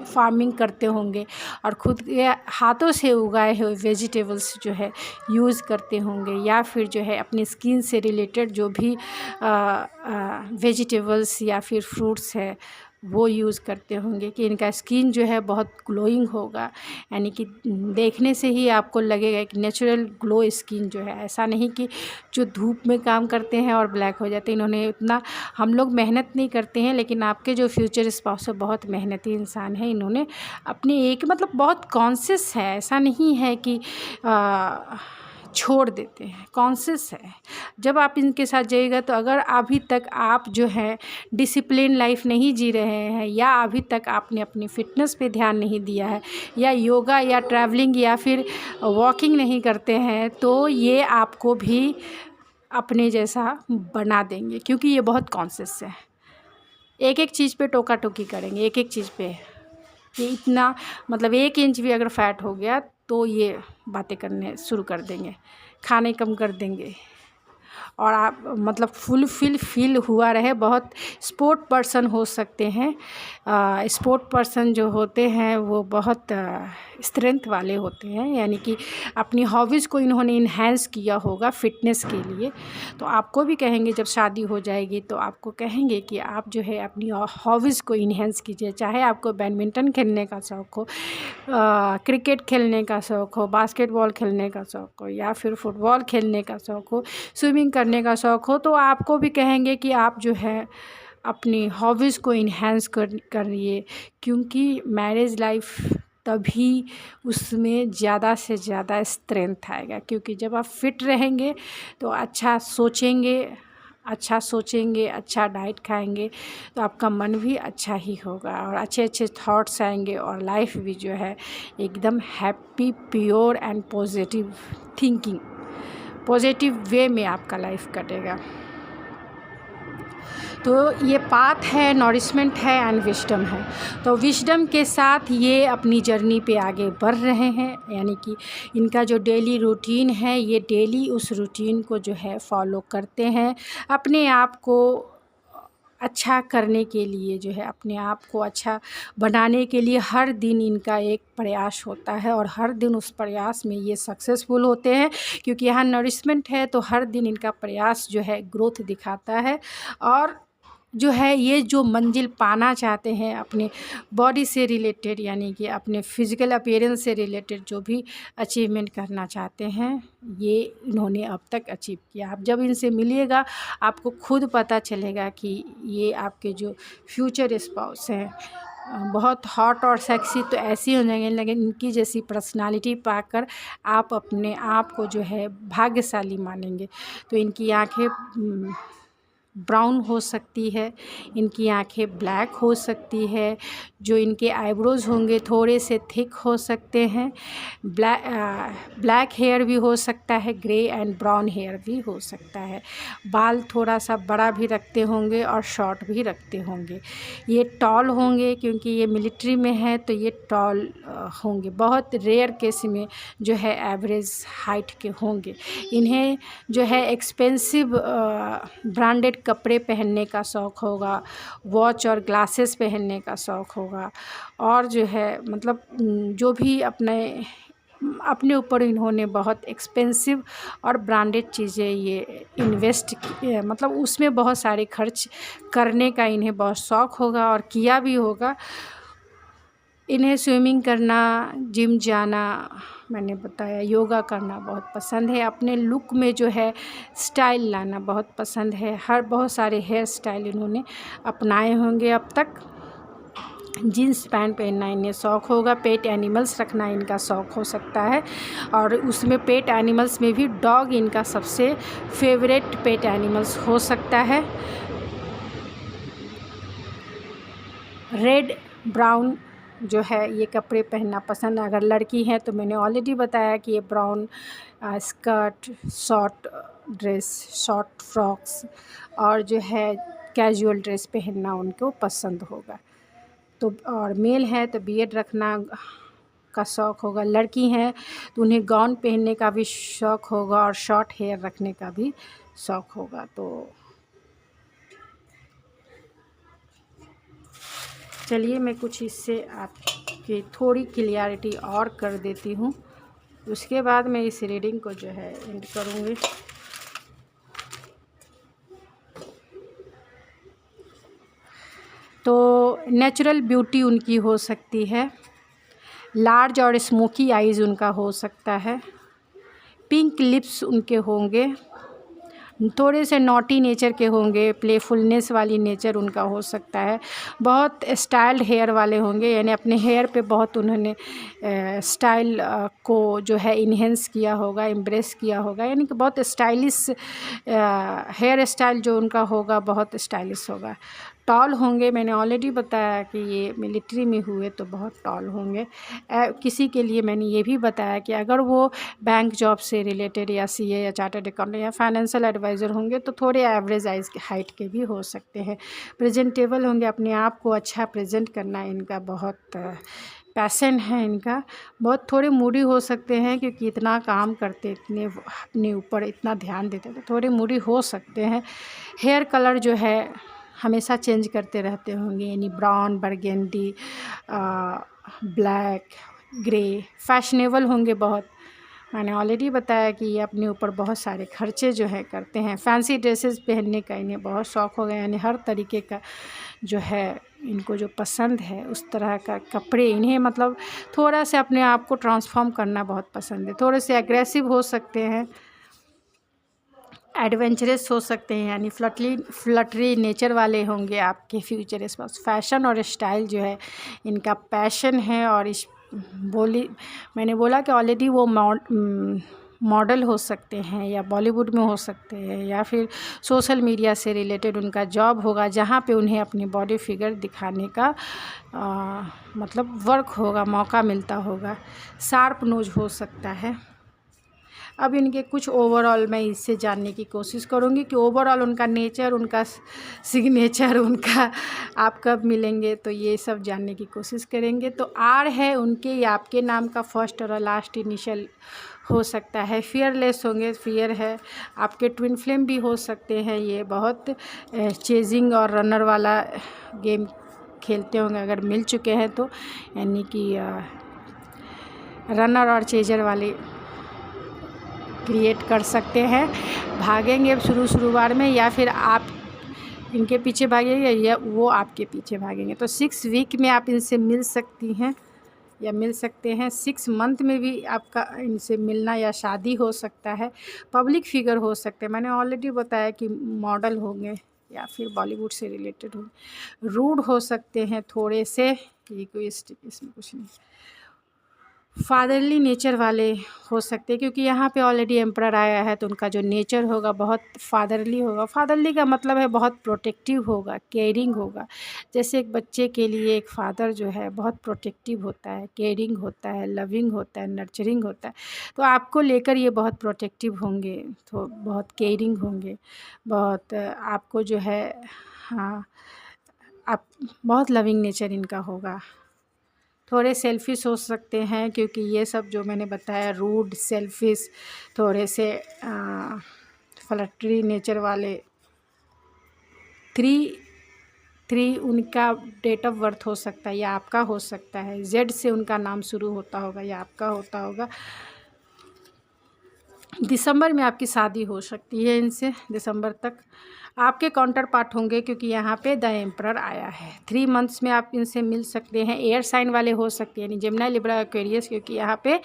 S1: फार्मिंग करते होंगे, और खुद के हाथों से उगाए हुए वेजिटेबल्स जो है यूज़ करते होंगे, या फिर जो है अपनी स्किन से रिलेटेड जो भी वेजिटेबल्स या फिर फ्रूट्स है वो यूज़ करते होंगे, कि इनका स्किन जो है बहुत ग्लोइंग होगा, यानी कि देखने से ही आपको लगेगा एक नेचुरल ग्लो स्किन जो है। ऐसा नहीं कि जो धूप में काम करते हैं और ब्लैक हो जाते हैं, इन्होंने उतना, हम लोग मेहनत नहीं करते हैं, लेकिन आपके जो फ्यूचर स्पाउस है बहुत मेहनती इंसान है। इन्होंने अपनी एक मतलब बहुत कॉन्शियस है, ऐसा नहीं है कि छोड़ देते हैं, कॉन्शियस है। जब आप इनके साथ जाइएगा, तो अगर अभी तक आप जो है डिसिप्लिन लाइफ नहीं जी रहे हैं, या अभी तक आपने अपनी फ़िटनेस पे ध्यान नहीं दिया है, या योगा या ट्रैवलिंग या फिर वॉकिंग नहीं करते हैं, तो ये आपको भी अपने जैसा बना देंगे, क्योंकि ये बहुत कॉन्शियस है। एक एक चीज़ पे टोका टोकी करेंगे, एक एक चीज़ पे कि इतना मतलब 1 इंच भी अगर फैट हो गया तो ये बातें करने शुरू कर देंगे, खाने कम कर देंगे। और आप मतलब फुलफिल फील हुआ रहे। बहुत स्पोर्ट पर्सन हो सकते हैं। स्पोर्ट पर्सन जो होते हैं वो बहुत स्ट्रेंथ वाले होते हैं, यानी कि अपनी हॉबीज़ को इन्होंने इन्हेंस किया होगा फिटनेस के लिए। तो आपको भी कहेंगे जब शादी हो जाएगी तो आपको कहेंगे कि आप जो है अपनी हॉबीज़ को इन्हेंस कीजिए। चाहे आपको बैडमिंटन खेलने का शौक़ हो, क्रिकेट खेलने का शौक़ हो, बास्केटबॉल खेलने का शौक़ हो, या फिर फुटबॉल खेलने का शौक़ हो, स्विमिंग करने का शौक़ हो, तो आपको भी कहेंगे कि आप जो है अपनी हॉबीज़ को इन्हेंस करिए। क्योंकि मैरिज लाइफ तभी उसमें ज़्यादा से ज़्यादा स्ट्रेंथ आएगा, क्योंकि जब आप फिट रहेंगे तो अच्छा सोचेंगे, अच्छा डाइट खाएंगे तो आपका मन भी अच्छा ही होगा और अच्छे अच्छे थॉट्स आएंगे और लाइफ भी जो है एकदम happy, pure and positive thinking, positive way में आपका लाइफ कटेगा। तो ये पाथ है, नॉरिशमेंट है एंड विजडम है। तो विजडम के साथ ये अपनी जर्नी पे आगे बढ़ रहे हैं, यानी कि इनका जो डेली रूटीन है ये डेली उस रूटीन को जो है फॉलो करते हैं। अपने आप को अच्छा करने के लिए जो है, अपने आप को अच्छा बनाने के लिए हर दिन इनका एक प्रयास होता है और हर दिन उस प्रयास में ये सक्सेसफुल होते हैं। क्योंकि यहाँ नरिशमेंट है तो हर दिन इनका प्रयास जो है ग्रोथ दिखाता है और जो है ये जो मंजिल पाना चाहते हैं अपने बॉडी से रिलेटेड, यानी कि अपने फिज़िकल अपीयरेंस से रिलेटेड जो भी अचीवमेंट करना चाहते हैं ये इन्होंने अब तक अचीव किया। आप जब इनसे मिलिएगा आपको खुद पता चलेगा कि ये आपके जो फ्यूचर स्पाउस हैं बहुत हॉट और सेक्सी तो ऐसी हो जाएंगे, लेकिन इनकी जैसी पर्सनालिटी पाकर आप अपने आप को जो है भाग्यशाली मानेंगे। तो इनकी आँखें ब्राउन हो सकती है, इनकी आंखें ब्लैक हो सकती है, जो इनके आईब्रोज़ होंगे थोड़े से थिक हो सकते हैं, ब्लैक हेयर भी हो सकता है, ग्रे एंड ब्राउन हेयर भी हो सकता है, बाल थोड़ा सा बड़ा भी रखते होंगे और शॉर्ट भी रखते होंगे। ये टॉल होंगे, क्योंकि ये मिलिट्री में है तो ये टॉल होंगे। बहुत रेयर केस में जो है एवरेज हाइट के होंगे। इन्हें जो है एक्सपेंसिव ब्रांडेड कपड़े पहनने का शौक़ होगा, वॉच और ग्लासेस पहनने का शौक़ होगा, और जो है मतलब जो भी अपने ऊपर इन्होंने बहुत एक्सपेंसिव और ब्रांडेड चीज़ें ये इन्वेस्ट मतलब उसमें बहुत सारे खर्च करने का इन्हें बहुत शौक़ होगा और किया भी होगा। इन्हें स्विमिंग करना, जिम जाना, मैंने बताया योगा करना बहुत पसंद है। अपने लुक में जो है स्टाइल लाना बहुत पसंद है। बहुत सारे हेयर स्टाइल इन्होंने अपनाए होंगे अब तक। जीन्स पैंट पहनना इन्हें शौक़ होगा। पेट एनिमल्स रखना इनका शौक़ हो सकता है, और उसमें पेट एनिमल्स में भी डॉग इनका सबसे फेवरेट पेट एनिमल्स हो सकता है। रेड ब्राउन जो है ये कपड़े पहनना पसंद है। अगर लड़की है तो मैंने ऑलरेडी बताया कि ये brown skirt, short dress, short frocks और जो है कैजुअल ड्रेस पहनना उनको पसंद होगा। तो और मेल है तो बियर्ड रखना का शौक़ होगा। लड़की हैं तो उन्हें गाउन पहनने का भी शौक़ होगा और शॉर्ट हेयर रखने का भी शौक़ होगा। तो चलिए मैं कुछ इससे आपकी थोड़ी क्लियरिटी और कर देती हूँ, उसके बाद मैं इस रीडिंग को जो है एंड करूँगी। तो नेचुरल ब्यूटी उनकी हो सकती है, लार्ज और स्मोकी आइज़ उनका हो सकता है, पिंक लिप्स उनके होंगे, थोड़े से नॉटी नेचर के होंगे, प्लेफुलनेस वाली नेचर उनका हो सकता है, बहुत स्टाइल्ड हेयर वाले होंगे, यानी अपने हेयर पे बहुत उन्होंने स्टाइल को जो है इन्हेंस किया होगा, एम्ब्रेस किया होगा, यानी कि बहुत स्टाइलिश हेयर स्टाइल जो उनका होगा बहुत स्टाइलिश होगा। टॉल होंगे। मैंने ऑलरेडी बताया कि ये मिलिट्री में हुए तो बहुत टॉल होंगे। किसी के लिए मैंने ये भी बताया कि अगर वो बैंक जॉब से रिलेटेड या सीए या चार्टर्ड अकाउंटेंट या फाइनेंशियल एडवाइज़र होंगे तो थोड़े एवरेज हाइट के भी हो सकते हैं। प्रेजेंटेबल होंगे, अपने आप को अच्छा प्रेजेंट करना इनका बहुत पैशन है इनका। बहुत थोड़े मूडी हो सकते हैं क्योंकि इतना काम करते, इतने अपने ऊपर इतना ध्यान देते, तो थोड़े मूडी हो सकते हैं। हेयर कलर जो है हमेशा चेंज करते रहते होंगे, यानी brown, burgundy, black, grey, fashionable होंगे बहुत। मैंने ऑलरेडी बताया कि ये अपने ऊपर बहुत सारे खर्चे जो है करते हैं। फैंसी ड्रेसेस पहनने का इन्हें बहुत शौक़ हो गया, यानी हर तरीके का जो है इनको जो पसंद है उस तरह का कपड़े इन्हें, मतलब थोड़ा सा अपने आप को ट्रांसफॉर्म करना बहुत पसंद है। थोड़े से एग्रेसिव हो सकते हैं, एडवेंचरस हो सकते हैं, यानी फ्लटरी नेचर वाले होंगे आपके फ्यूचर स्पाउस। फैशन और स्टाइल जो है इनका पैशन है। और इस मैंने बोला कि ऑलरेडी वो मॉडल हो सकते हैं या बॉलीवुड में हो सकते हैं या फिर सोशल मीडिया से रिलेटेड उनका जॉब होगा जहाँ पे उन्हें अपनी बॉडी फिगर दिखाने का मतलब वर्क होगा, मौका मिलता होगा। शार्प नोज हो सकता है। अब इनके कुछ ओवरऑल मैं इससे जानने की कोशिश करूँगी कि ओवरऑल उनका नेचर, उनका सिग्नेचर, उनका आप कब मिलेंगे, तो ये सब जानने की कोशिश करेंगे। तो आर है उनके या आपके नाम का फर्स्ट और लास्ट इनिशियल हो सकता है। फियरलेस होंगे, फियर है। आपके ट्विन फ्लेम भी हो सकते हैं। ये बहुत चेजिंग और रनर वाला गेम खेलते होंगे अगर मिल चुके हैं तो, यानी कि रनर और चेजर वाले क्रिएट कर सकते हैं। भागेंगे शुरुआत में या फिर आप इनके पीछे भागेंगे या वो आपके पीछे भागेंगे। तो 6 वीक में आप इनसे मिल सकती हैं या मिल सकते हैं। 6 मंथ में भी आपका इनसे मिलना या शादी हो सकता है। पब्लिक फिगर हो सकते हैं। मैंने ऑलरेडी बताया कि मॉडल होंगे या फिर बॉलीवुड से रिलेटेड होंगे। रूड हो सकते हैं थोड़े से, ये कोई इसमें कुछ नहीं। फादरली नेचर वाले हो सकते हैं क्योंकि यहाँ पे ऑलरेडी एम्परर आया है तो उनका जो नेचर होगा बहुत फादरली होगा। फादरली का मतलब है बहुत प्रोटेक्टिव होगा, केयरिंग होगा। जैसे एक बच्चे के लिए एक फादर जो है बहुत प्रोटेक्टिव होता है, केयरिंग होता है, लविंग होता है, नर्चरिंग होता है। तो आपको लेकर ये बहुत प्रोटेक्टिव होंगे, तो बहुत केयरिंग होंगे, बहुत आपको जो है हाँ आप बहुत लविंग नेचर इनका होगा। थोड़े सेल्फिश हो सकते हैं क्योंकि ये सब जो मैंने बताया, रूड, सेल्फिश, थोड़े से फ्लटरी नेचर वाले। 3 उनका डेट ऑफ बर्थ हो सकता है या आपका हो सकता है। जेड से उनका नाम शुरू होता होगा या आपका होता होगा। दिसंबर में आपकी शादी हो सकती है इनसे, दिसंबर तक आपके काउंटर पार्ट होंगे क्योंकि यहाँ पे द एम्परर आया है। 3 मंथ्स में आप इनसे मिल सकते हैं। एयर साइन वाले हो सकते हैं, यानी जेमिनी, लिब्रा, एक्वेरियस, क्योंकि यहाँ पे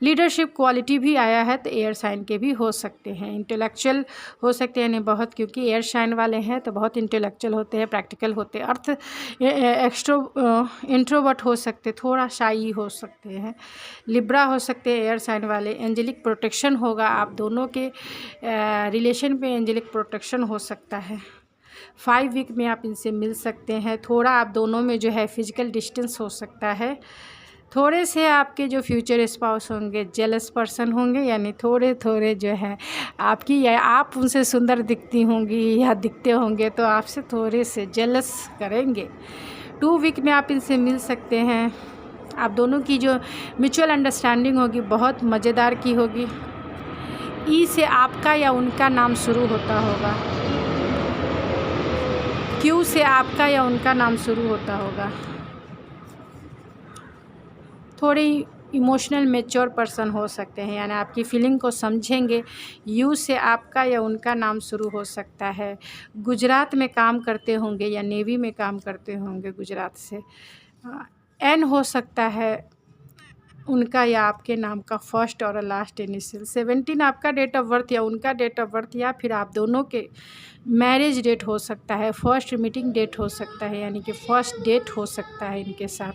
S1: लीडरशिप क्वालिटी भी आया है तो एयर साइन के भी हो सकते हैं। इंटेलेक्चुअल हो सकते हैं, यानी बहुत, क्योंकि एयर साइन वाले हैं तो बहुत इंटेलेक्चुअल होते हैं, प्रैक्टिकल होते हैं। अर्थ इंट्रोवर्ट हो सकते, थोड़ा शाई हो सकते हैं। लिब्रा हो सकते हैं एयर साइन वाले। एंजेलिक प्रोटेक्शन होगा, आप दोनों के रिलेशन पे एंजेलिक प्रोटेक्शन हो सकता है। 5 वीक में आप इनसे मिल सकते हैं। थोड़ा आप दोनों में जो है फिजिकल डिस्टेंस हो सकता है। थोड़े से आपके जो फ्यूचर स्पाउस होंगे जेलस पर्सन होंगे, यानी थोड़े थोड़े जो है आपकी या आप उनसे सुंदर दिखती होंगी या दिखते होंगे तो आपसे थोड़े से जेलस करेंगे। 2 वीक में आप इनसे मिल सकते हैं। आप दोनों की जो म्यूचुअल अंडरस्टैंडिंग होगी बहुत मज़ेदार की होगी। ई से आपका या उनका नाम शुरू होता होगा। क्यू से आपका या उनका नाम शुरू होता होगा। थोड़ी इमोशनल मैच्योर पर्सन हो सकते हैं, यानी आपकी फीलिंग को समझेंगे। यू से आपका या उनका नाम शुरू हो सकता है। गुजरात में काम करते होंगे या नेवी में काम करते होंगे गुजरात से। एन हो सकता है उनका या आपके नाम का फर्स्ट और लास्ट इनिशियल। 17 आपका डेट ऑफ बर्थ या उनका डेट ऑफ बर्थ, या फिर आप दोनों के मैरिज डेट हो सकता है, फर्स्ट मीटिंग डेट हो सकता है, यानी कि फर्स्ट डेट हो सकता है इनके साथ।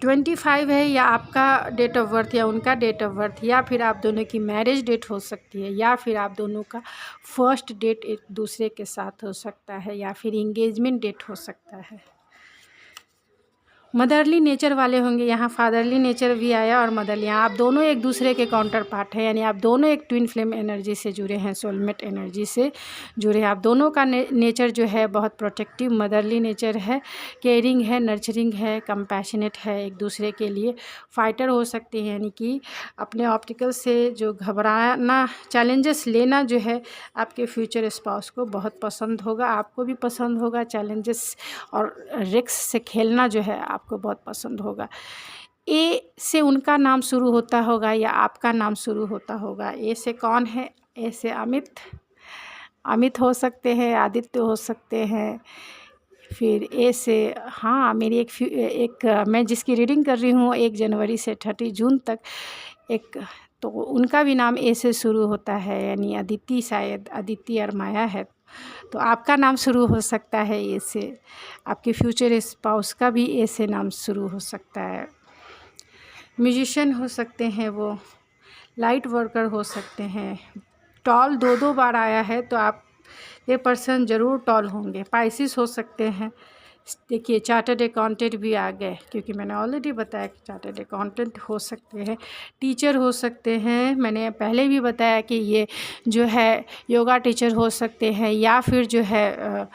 S1: 25 है, या आपका डेट ऑफ बर्थ या उनका डेट ऑफ बर्थ, या फिर आप दोनों की मैरिज डेट हो सकती है, या फिर आप दोनों का फर्स्ट डेट एक दूसरे के साथ हो सकता है, या फिर इंगेजमेंट डेट हो सकता है। मदरली नेचर वाले होंगे, यहाँ फादरली नेचर भी आया और मदरली, आप दोनों एक दूसरे के काउंटर पार्ट है, यानी आप दोनों एक ट्विन फ्लेम एनर्जी से जुड़े हैं, सोलमेट एनर्जी से जुड़े हैं। आप दोनों का नेचर जो है बहुत प्रोटेक्टिव मदरली नेचर है, केयरिंग है, नर्चरिंग है, कंपैशनेट है, एक दूसरे के लिए फाइटर हो सकते हैं, यानी कि अपने ऑब्स्टिकल से जो घबराना, चैलेंजेस लेना जो है आपके फ्यूचर स्पाउस को बहुत पसंद होगा, आपको भी पसंद होगा। चैलेंजेस और रिस्क से खेलना जो है आपको बहुत पसंद होगा। ए से उनका नाम शुरू होता होगा या आपका नाम शुरू होता होगा। ए से कौन है? ए से अमित हो सकते हैं, आदित्य हो सकते हैं। फिर ए से हाँ, मेरी एक मैं जिसकी रीडिंग कर रही हूँ 1 जनवरी से 30 जून तक, एक तो उनका भी नाम ए से शुरू होता है, यानी अदिति, शायद अदिति और माया है। तो आपका नाम शुरू हो सकता है ए से, आपके फ्यूचर स्पाउस का भी ए से नाम शुरू हो सकता है। म्यूजिशियन हो सकते हैं वो, लाइट वर्कर हो सकते हैं। टॉल 2 बार आया है, तो आप ये पर्सन ज़रूर टॉल होंगे। पाइसिस हो सकते हैं। देखिए चार्टर्ड अकाउंटेंट भी आ गए, क्योंकि मैंने ऑलरेडी बताया कि चार्टर्ड अकाउंटेंट हो सकते हैं। टीचर हो सकते हैं, मैंने पहले भी बताया कि ये जो है योगा टीचर हो सकते हैं, या फिर जो है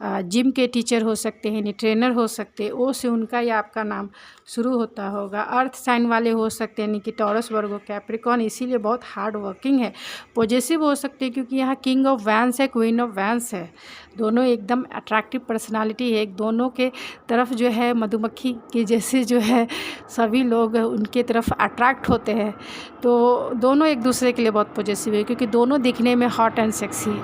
S1: जिम के टीचर हो सकते हैं, ट्रेनर हो सकते हैं। ओ से उनका या आपका नाम शुरू होता होगा। अर्थ साइन वाले हो सकते हैं, यानी कि टॉरस, वर्गो, कैप्रिकॉर्न, इसीलिए बहुत हार्ड वर्किंग है। पॉजिटिव हो सकते हैं, क्योंकि यहाँ किंग ऑफ वैंस है, क्वीन ऑफ वैंस है। दोनों एकदम अट्रैक्टिव पर्सनालिटी है, एक दोनों के तरफ जो है मधुमक्खी के जैसे जो है सभी लोग उनके तरफ अट्रैक्ट होते हैं। तो दोनों एक दूसरे के लिए बहुत पॉजिटिव है, क्योंकि दोनों दिखने में हॉट एंड सेक्सी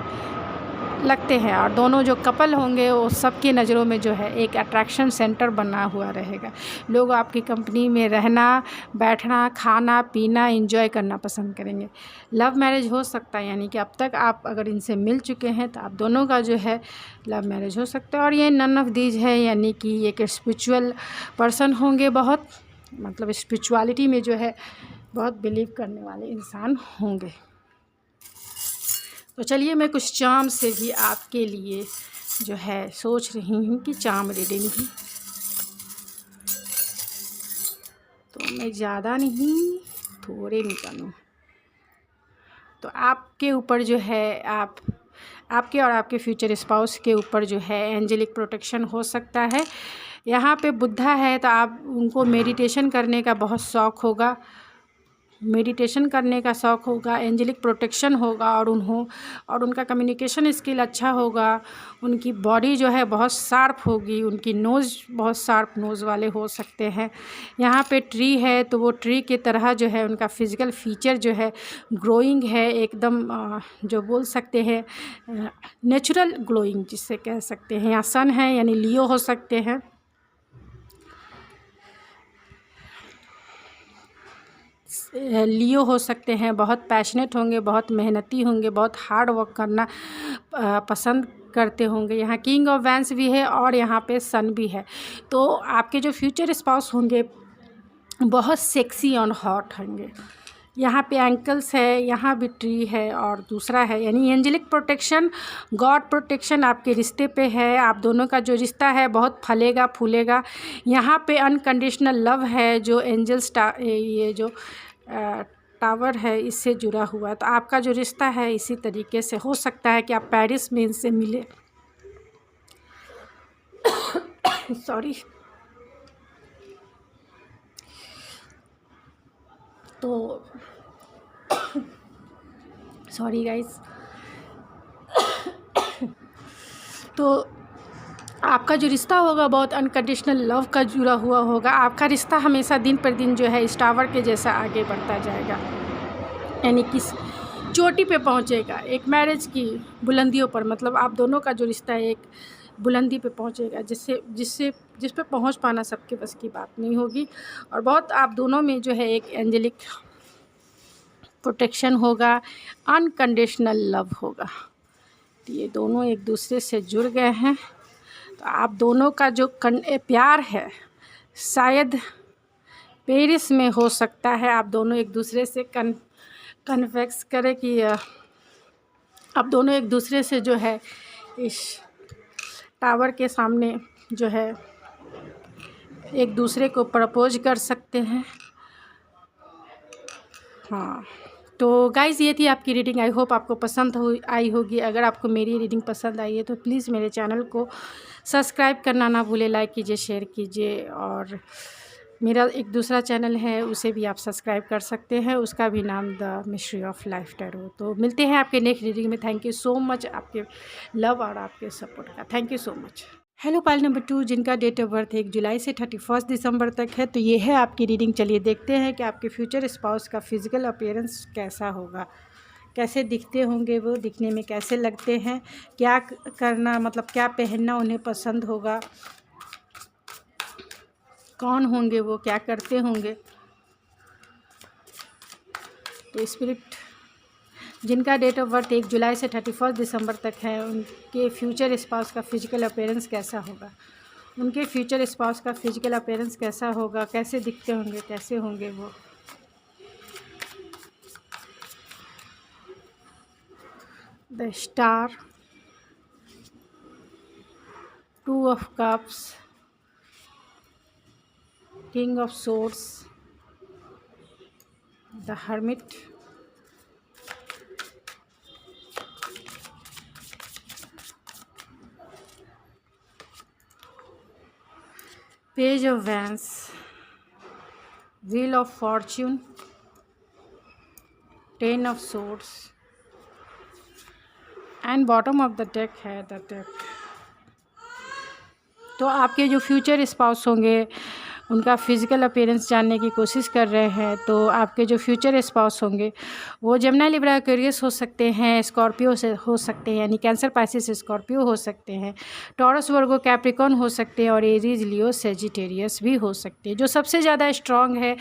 S1: लगते हैं, और दोनों जो कपल होंगे वो सबकी नज़रों में जो है एक अट्रैक्शन सेंटर बना हुआ रहेगा। लोग आपकी कंपनी में रहना, बैठना, खाना पीना, एंजॉय करना पसंद करेंगे। लव मैरिज हो सकता है, यानी कि अब तक आप अगर इनसे मिल चुके हैं तो आप दोनों का जो है लव मैरिज हो सकता है। और ये नन ऑफ दीज है, यानी कि एक स्पिरिचुअल पर्सन होंगे, बहुत मतलब स्पिरिचुअलिटी में जो है बहुत बिलीव करने वाले इंसान होंगे। तो चलिए मैं कुछ चार्म से भी आपके लिए जो है सोच रही हूँ कि चार्म रीडिंग भी, तो मैं ज़्यादा नहीं थोड़े निकालूँ। तो आपके ऊपर जो है आपके और आपके फ्यूचर स्पाउस के ऊपर जो है एंजेलिक प्रोटेक्शन हो सकता है। यहाँ पे बुद्धा है, तो आप उनको मेडिटेशन करने का बहुत शौक़ होगा, मेडिटेशन करने का शौक़ होगा, एंजेलिक प्रोटेक्शन होगा, और उनका कम्युनिकेशन स्किल अच्छा होगा। उनकी बॉडी जो है बहुत शार्प होगी, उनकी नोज़ बहुत शार्प नोज़ वाले हो सकते हैं। यहाँ पे ट्री है, तो वो ट्री की तरह जो है उनका फिज़िकल फीचर जो है ग्रोइंग है, एकदम जो बोल सकते हैं नेचुरल ग्लोइंग जिसे कह सकते हैं। यहाँ सन है, यानी लियो हो सकते हैं। लियो हो सकते हैं, बहुत पैशनेट होंगे, बहुत मेहनती होंगे, बहुत हार्ड वर्क करना पसंद करते होंगे। यहाँ किंग ऑफ वैंस भी है और यहाँ पे सन भी है। तो आपके जो फ्यूचर स्पाउस होंगे बहुत सेक्सी और हॉट होंगे। यहाँ पे एंकल्स है, यहाँ भी ट्री है और दूसरा है, यानी एंजेलिक प्रोटेक्शन, गॉड प्रोटेक्शन आपके रिश्ते पे है। आप दोनों का जो रिश्ता है बहुत फलेगा फूलेगा। यहाँ पे अनकंडीशनल लव है, जो एंजल्स ये जो टावर है इससे जुड़ा हुआ है। तो आपका जो रिश्ता है इसी तरीके से हो सकता है कि आप पेरिस में इनसे मिले सॉरी। तो सॉरी गाइस। तो आपका जो रिश्ता होगा बहुत अनकंडीशनल लव का जुड़ा हुआ होगा। आपका रिश्ता हमेशा दिन पर दिन जो है इस टावर के जैसा आगे बढ़ता जाएगा, यानी कि चोटी पे पहुंचेगा, एक मैरिज की बुलंदियों पर। मतलब आप दोनों का जो रिश्ता है एक बुलंदी पे पहुंचेगा, जिस पे पहुंच पाना सबके बस की बात नहीं होगी। और बहुत आप दोनों में जो है एक एंजेलिक प्रोटेक्शन होगा, अनकंडीशनल लव होगा। तो ये दोनों एक दूसरे से जुड़ गए हैं। तो आप दोनों का जो प्यार है शायद पेरिस में हो सकता है आप दोनों एक दूसरे से कन्फेक्स करें कि आप दोनों एक दूसरे से जो है इस टावर के सामने जो है एक दूसरे को प्रपोज कर सकते हैं। हाँ, तो गाइज़ ये थी आपकी रीडिंग। आई होप आपको पसंद आई होगी। अगर आपको मेरी रीडिंग पसंद आई है तो प्लीज़ मेरे चैनल को सब्सक्राइब करना ना भूले, लाइक कीजिए, शेयर कीजिए। और मेरा एक दूसरा चैनल है, उसे भी आप सब्सक्राइब कर सकते हैं, उसका भी नाम the mystery of life tarot. तो मिलते हैं आपके नेक्स्ट रीडिंग में। थैंक यू सो मच आपके लव और आपके सपोर्ट का। Thank you so much. Hello pile number 2, जिनका डेट ऑफ बर्थ 1 जुलाई से 31 दिसंबर तक है, तो ये है आपकी रीडिंग। चलिए देखते हैं कि आपके फ्यूचर स्पाउस का फिजिकल अपीयरेंस कैसा होगा, कैसे दिखते होंगे, वो दिखने में कैसे लगते हैं, क्या करना मतलब क्या पहनना उन्हें पसंद होगा, कौन होंगे वो, क्या करते होंगे। तो स्पिरिट जिनका डेट ऑफ बर्थ 1 जुलाई से 31 दिसंबर तक है, उनके फ्यूचर स्पाउस का फिजिकल अपीयरेंस कैसा होगा, उनके फ्यूचर स्पाउस का फिजिकल अपीयरेंस कैसा होगा, कैसे दिखते होंगे, कैसे होंगे वो। The star, 2 of cups, king of swords, the hermit, page of vents, wheel of Fortune, 10 of swords and bottom of the deck है द डेक। तो आपके जो फ्यूचर स्पाउस होंगे उनका फिजिकल अपीयरेंस जानने की कोशिश कर रहे हैं। तो आपके जो फ्यूचर स्पाउस होंगे वो जेमिनी, लिब्रा, एक्वेरियस हो सकते हैं, स्कॉर्पियो से हो सकते हैं, यानी कैंसर, पाइसिस, स्कॉर्पियो हो सकते हैं, टॉरस, वर्गो, कैप्रिकॉर्न हो सकते हैं, और एरीज, लियो, सेजिटेरियस भी हो सकते हैं। जो सबसे ज़्यादा स्ट्रॉन्ग है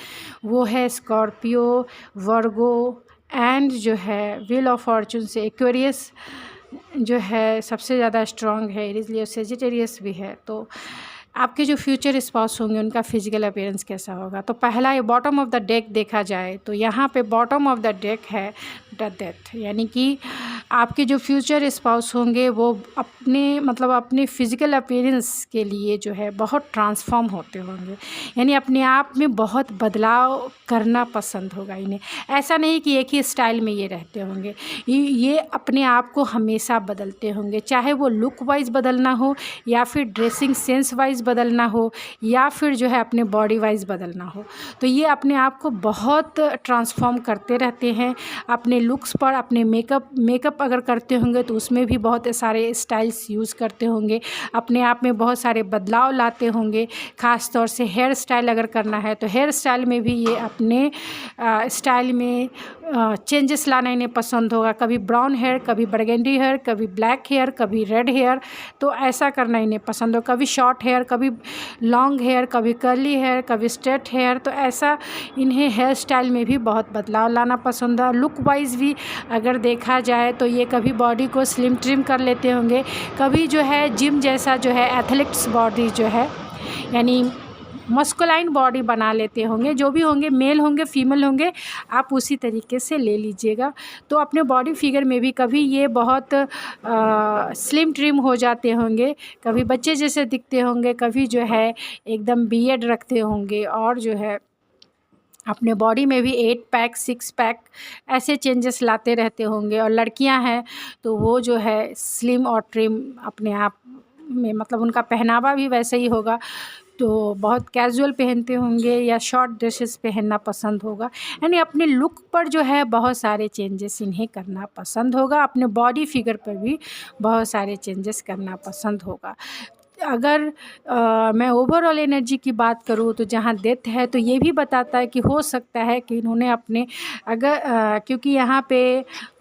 S1: वो है स्कॉर्पियो, वर्गो एंड जो है व्हील ऑफ फॉर्चून से एक्वेरियस जो है सबसे ज़्यादा स्ट्रॉन्ग है, एरीज, लियो, सेजिटेरियस भी है। तो आपके जो फ्यूचर स्पाउस होंगे उनका फिजिकल अपीयरेंस कैसा होगा। तो पहला ये बॉटम ऑफ द डेक देखा जाए तो यहाँ पे बॉटम ऑफ द डेक है द डेथ, यानी कि आपके जो फ्यूचर स्पाउस होंगे वो अपने फिजिकल अपीयरेंस के लिए जो है बहुत ट्रांसफॉर्म होते होंगे, यानी अपने आप में बहुत बदलाव करना पसंद होगा इन्हें। ऐसा नहीं कि एक ही स्टाइल में ये रहते होंगे, ये अपने आप को हमेशा बदलते होंगे, चाहे वो लुक वाइज बदलना हो या फिर ड्रेसिंग सेंस वाइज बदलना हो या फिर जो है अपने बॉडी वाइज बदलना हो। तो ये अपने आप को बहुत ट्रांसफॉर्म करते रहते हैं अपने लुक्स पर। अपने मेकअप अगर करते होंगे तो उसमें भी बहुत सारे स्टाइल्स यूज़ करते होंगे, अपने आप में बहुत सारे बदलाव लाते होंगे। ख़ास तौर से हेयर स्टाइल अगर करना है तो हेयर स्टाइल में भी ये अपने स्टाइल में चेंजेस लाना इन्हें पसंद होगा। कभी ब्राउन हेयर, कभी बर्गेंडी हेयर, कभी ब्लैक हेयर, कभी रेड हेयर, तो ऐसा करना इन्हें पसंद हो। कभी शॉर्ट हेयर, कभी लॉन्ग हेयर, कभी कर्ली हेयर, कभी स्ट्रेट हेयर, तो ऐसा इन्हें हेयर स्टाइल में भी बहुत बदलाव लाना पसंद है। लुक वाइज भी अगर देखा जाए तो ये कभी बॉडी को स्लिम ट्रिम कर लेते होंगे, कभी जो है जिम जैसा जो है एथलेटिक्स बॉडी जो है यानी मस्कुलाइन बॉडी बना लेते होंगे। जो भी होंगे, मेल होंगे, फीमेल होंगे, आप उसी तरीके से ले लीजिएगा। तो अपने बॉडी फिगर में भी कभी ये बहुत स्लिम ट्रिम हो जाते होंगे, कभी बच्चे जैसे दिखते होंगे, कभी जो है एकदम बियर्ड रखते होंगे, और जो है अपने बॉडी में भी 8 पैक 6 पैक ऐसे चेंजेस लाते रहते होंगे। और लड़कियां हैं तो वो जो है स्लिम और ट्रिम अपने आप में, मतलब उनका पहनावा भी वैसे ही होगा, तो बहुत कैजुअल पहनते होंगे या शॉर्ट ड्रेसेस पहनना पसंद होगा। यानी अपने लुक पर जो है बहुत सारे चेंजेस इन्हें करना पसंद होगा, अपने बॉडी फिगर पर भी बहुत सारे चेंजेस करना पसंद होगा। अगर मैं ओवरऑल एनर्जी की बात करूँ तो जहाँ डेथ है तो ये भी बताता है कि हो सकता है कि इन्होंने अपने क्योंकि यहाँ पे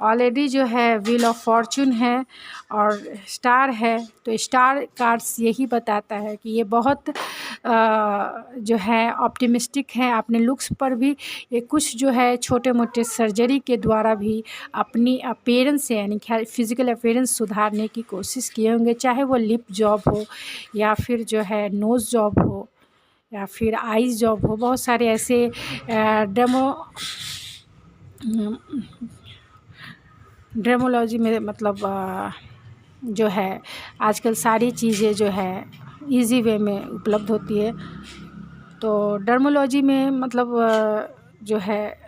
S1: ऑलरेडी जो है व्हील ऑफ फॉर्चून है और स्टार है, तो स्टार कार्ड्स यही बताता है कि ये बहुत जो है ऑप्टिमिस्टिक हैं अपने लुक्स पर भी। ये कुछ जो है छोटे मोटे सर्जरी के द्वारा भी अपनी अपीयरेंस यानी फिज़िकल अपीयरेंस सुधारने की कोशिश किए होंगे, चाहे वो लिप जॉब हो या फिर जो है नोज़ जॉब हो या फिर आइज़ जॉब हो, बहुत सारे ऐसे ड्रेमोलॉजी में मतलब जो है आजकल सारी चीज़ें जो है इजी वे में उपलब्ध होती है। तो डर्मोलॉजी में मतलब जो है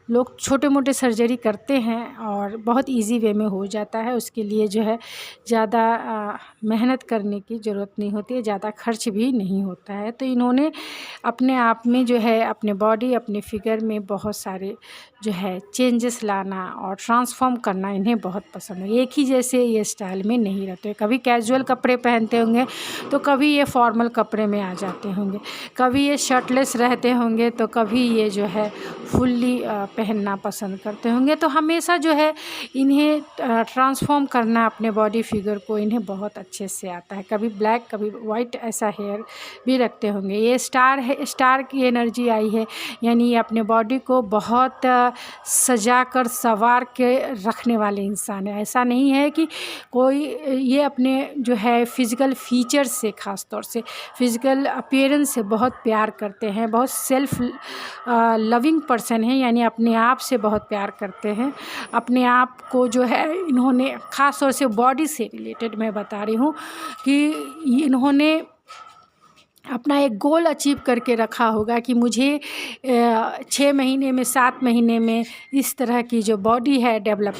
S1: लोग छोटे मोटे सर्जरी करते हैं और बहुत इजी वे में हो जाता है। उसके लिए जो है ज़्यादा मेहनत करने की ज़रूरत नहीं होती है, ज़्यादा खर्च भी नहीं होता है। तो इन्होंने अपने आप में जो है अपने बॉडी अपने फिगर में बहुत सारे जो है चेंजेस लाना और ट्रांसफॉर्म करना इन्हें बहुत पसंद है। एक ही जैसे ये स्टाइल में नहीं रहते, कभी कैजुअल कपड़े पहनते होंगे तो कभी ये फॉर्मल कपड़े में आ जाते होंगे, कभी ये शर्टलेस रहते होंगे तो कभी ये जो है फुल्ली पहनना पसंद करते होंगे। तो हमेशा जो है इन्हें ट्रांसफॉर्म करना अपने बॉडी फिगर को इन्हें बहुत अच्छे से आता है। कभी ब्लैक कभी वाइट ऐसा हेयर भी रखते होंगे। ये स्टार है, स्टार की एनर्जी आई है, यानी ये अपने बॉडी को बहुत सजा कर संवार के रखने वाले इंसान है। ऐसा नहीं है कि कोई ये अपने जो है फिज़िकल फीचर्स से, ख़ास तौर से फिज़िकल अपीयरेंस से बहुत प्यार करते हैं, बहुत सेल्फ लविंग पर्सन है, यानी अपने आप से बहुत प्यार करते हैं। अपने आप को जो है इन्होंने ख़ास तौर से बॉडी से रिलेटेड मैं बता रही हूँ कि इन्होंने अपना एक गोल अचीव करके रखा होगा कि मुझे 6 महीने में 7 महीने में इस तरह की जो बॉडी है डेवलप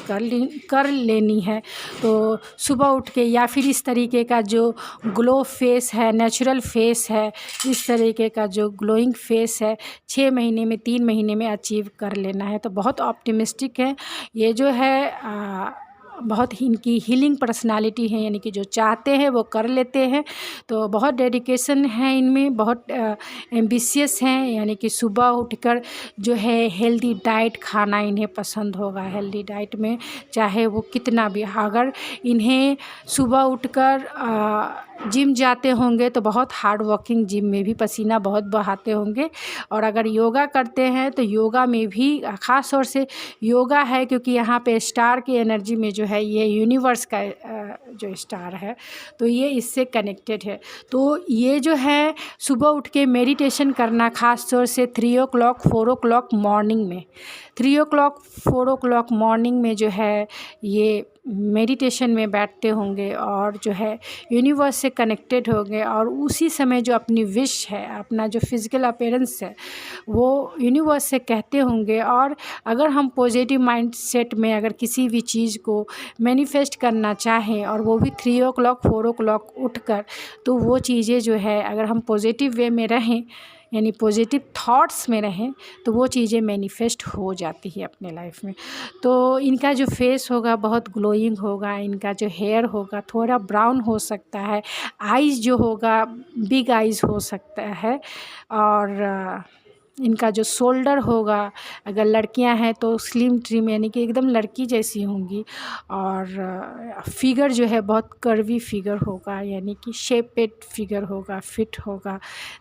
S1: कर लेनी है। तो सुबह उठ के या फिर इस तरीके का जो ग्लो फेस है, नेचुरल फेस है, इस तरीके का जो ग्लोइंग फेस है 6 महीने में 3 महीने में अचीव कर लेना है। तो बहुत ऑप्टिमिस्टिक है ये जो है, बहुत ही इनकी हीलिंग पर्सनालिटी है, यानी कि जो चाहते हैं वो कर लेते हैं। तो बहुत डेडिकेशन है इनमें, बहुत एम्बिशियस हैं, यानी कि सुबह उठकर जो है हेल्दी डाइट खाना इन्हें पसंद होगा। हेल्दी डाइट में चाहे वो कितना भी, अगर इन्हें सुबह उठकर जिम जाते होंगे तो बहुत हार्ड वर्किंग जिम में भी पसीना बहुत बहाते होंगे। और अगर योगा करते हैं तो योगा में भी ख़ास तौर से योगा है, क्योंकि यहाँ पे स्टार की एनर्जी में जो है ये यूनिवर्स का जो स्टार है तो ये इससे कनेक्टेड है। तो ये जो है सुबह उठ के मेडिटेशन करना, ख़ास तौर से 3 o'clock 4 o'clock मॉर्निंग में, 3 o'clock 4 o'clock मॉर्निंग में जो है ये मेडिटेशन में बैठते होंगे और जो है यूनिवर्स से कनेक्टेड होंगे और उसी समय जो अपनी विश है, अपना जो फिज़िकल अपीयरेंस है वो यूनिवर्स से कहते होंगे। और अगर हम पॉजिटिव माइंड सेट में अगर किसी भी चीज़ को मैनिफेस्ट करना चाहें और वो भी 3 o'clock 4 o'clock उठकर, तो वो चीज़ें जो है अगर हम पॉजिटिव वे में रहें, यानी पॉजिटिव थॉट्स में रहें, तो वो चीज़ें मैनिफेस्ट हो जाती है अपने लाइफ में। तो इनका जो फेस होगा बहुत ग्लोइंग होगा, इनका जो हेयर होगा थोड़ा ब्राउन हो सकता है, आइज़ जो होगा बिग आइज़ हो सकता है, और इनका जो शोल्डर होगा, अगर लड़कियां हैं तो स्लिम ट्रिम यानी कि एकदम लड़की जैसी होंगी, और फिगर जो है बहुत कर्वी फिगर होगा, यानी कि शेपेड फिगर होगा, फिट होगा,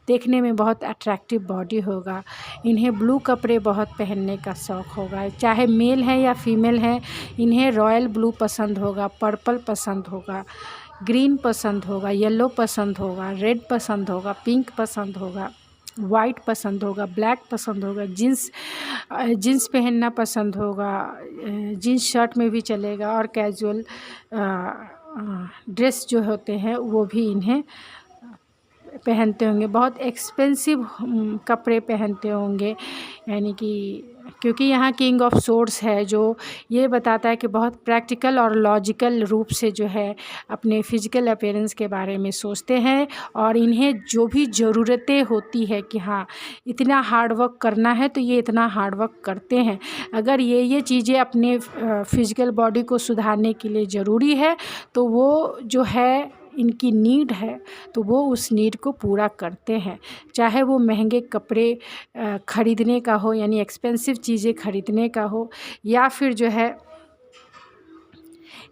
S1: देखने में बहुत अट्रैक्टिव बॉडी होगा। इन्हें ब्लू कपड़े बहुत पहनने का शौक़ होगा, चाहे मेल है या फीमेल है, इन्हें रॉयल ब्लू पसंद होगा, पर्पल पसंद होगा, ग्रीन पसंद होगा, येलो पसंद होगा, रेड पसंद होगा, पिंक पसंद होगा, वाइट पसंद होगा, ब्लैक पसंद होगा, जीन्स पहनना पसंद होगा, जीन्स शर्ट में भी चलेगा, और कैजुअल ड्रेस जो होते हैं वो भी इन्हें पहनते होंगे। बहुत एक्सपेंसिव कपड़े पहनते होंगे, यानी कि क्योंकि यहाँ किंग ऑफ सोर्ड्स है जो ये बताता है कि बहुत प्रैक्टिकल और लॉजिकल रूप से जो है अपने फिज़िकल अपीयरेंस के बारे में सोचते हैं, और इन्हें जो भी ज़रूरतें होती है कि हाँ इतना हार्ड वर्क करना है तो ये इतना हार्ड वर्क करते हैं। अगर ये चीज़ें अपने फिज़िकल बॉडी को सुधारने के लिए ज़रूरी है तो वो जो है इनकी नीड है तो वो उस नीड को पूरा करते हैं, चाहे वो महंगे कपड़े ख़रीदने का हो, यानी एक्सपेंसिव चीज़ें ख़रीदने का हो, या फिर जो है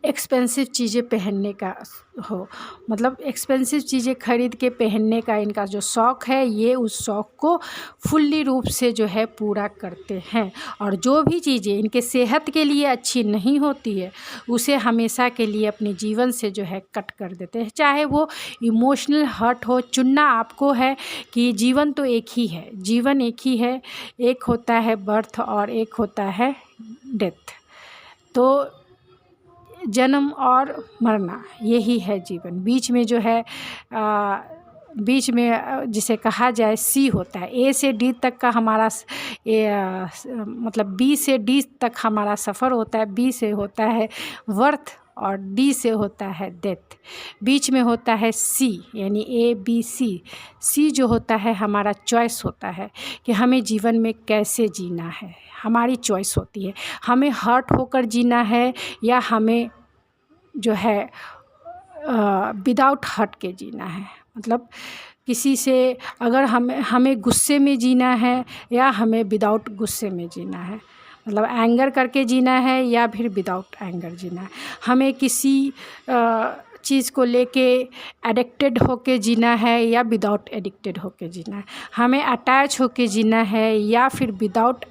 S1: एक्सपेंसिव चीज़ें पहनने का हो, मतलब एक्सपेंसिव चीज़ें खरीद के पहनने का इनका जो शौक़ है, ये उस शौक़ को फुल्ली रूप से जो है पूरा करते हैं। और जो भी चीज़ें इनके सेहत के लिए अच्छी नहीं होती है, उसे हमेशा के लिए अपने जीवन से जो है कट कर देते हैं। चाहे वो इमोशनल हर्ट हो, चुनना आपको है कि जीवन तो एक ही है, जीवन एक ही है, एक होता है बर्थ और एक होता है डेथ। तो जन्म और मरना यही है जीवन। बीच में जो है बीच में जिसे कहा जाए सी होता है। ए से डी तक का हमारा मतलब बी से डी तक हमारा सफ़र होता है। बी से होता है वर्थ और डी से होता है डेथ। बीच में होता है सी, यानी ए बी सी। सी जो होता है हमारा चॉइस होता है कि हमें जीवन में कैसे जीना है, हमारी चॉइस होती है। हमें हर्ट होकर जीना है या हमें जो है विदाउट हर्ट के जीना है। मतलब किसी से अगर हमें गुस्से में जीना है या हमें विदाउट गुस्से में जीना है, मतलब एंगर करके जीना है या फिर विदाउट एंगर जीना है। हमें किसी चीज़ को लेके एडिक्टेड होके जीना है या विदाउट एडिक्टेड होके जीना है। हमें अटैच होके जीना है या फिर विदाउट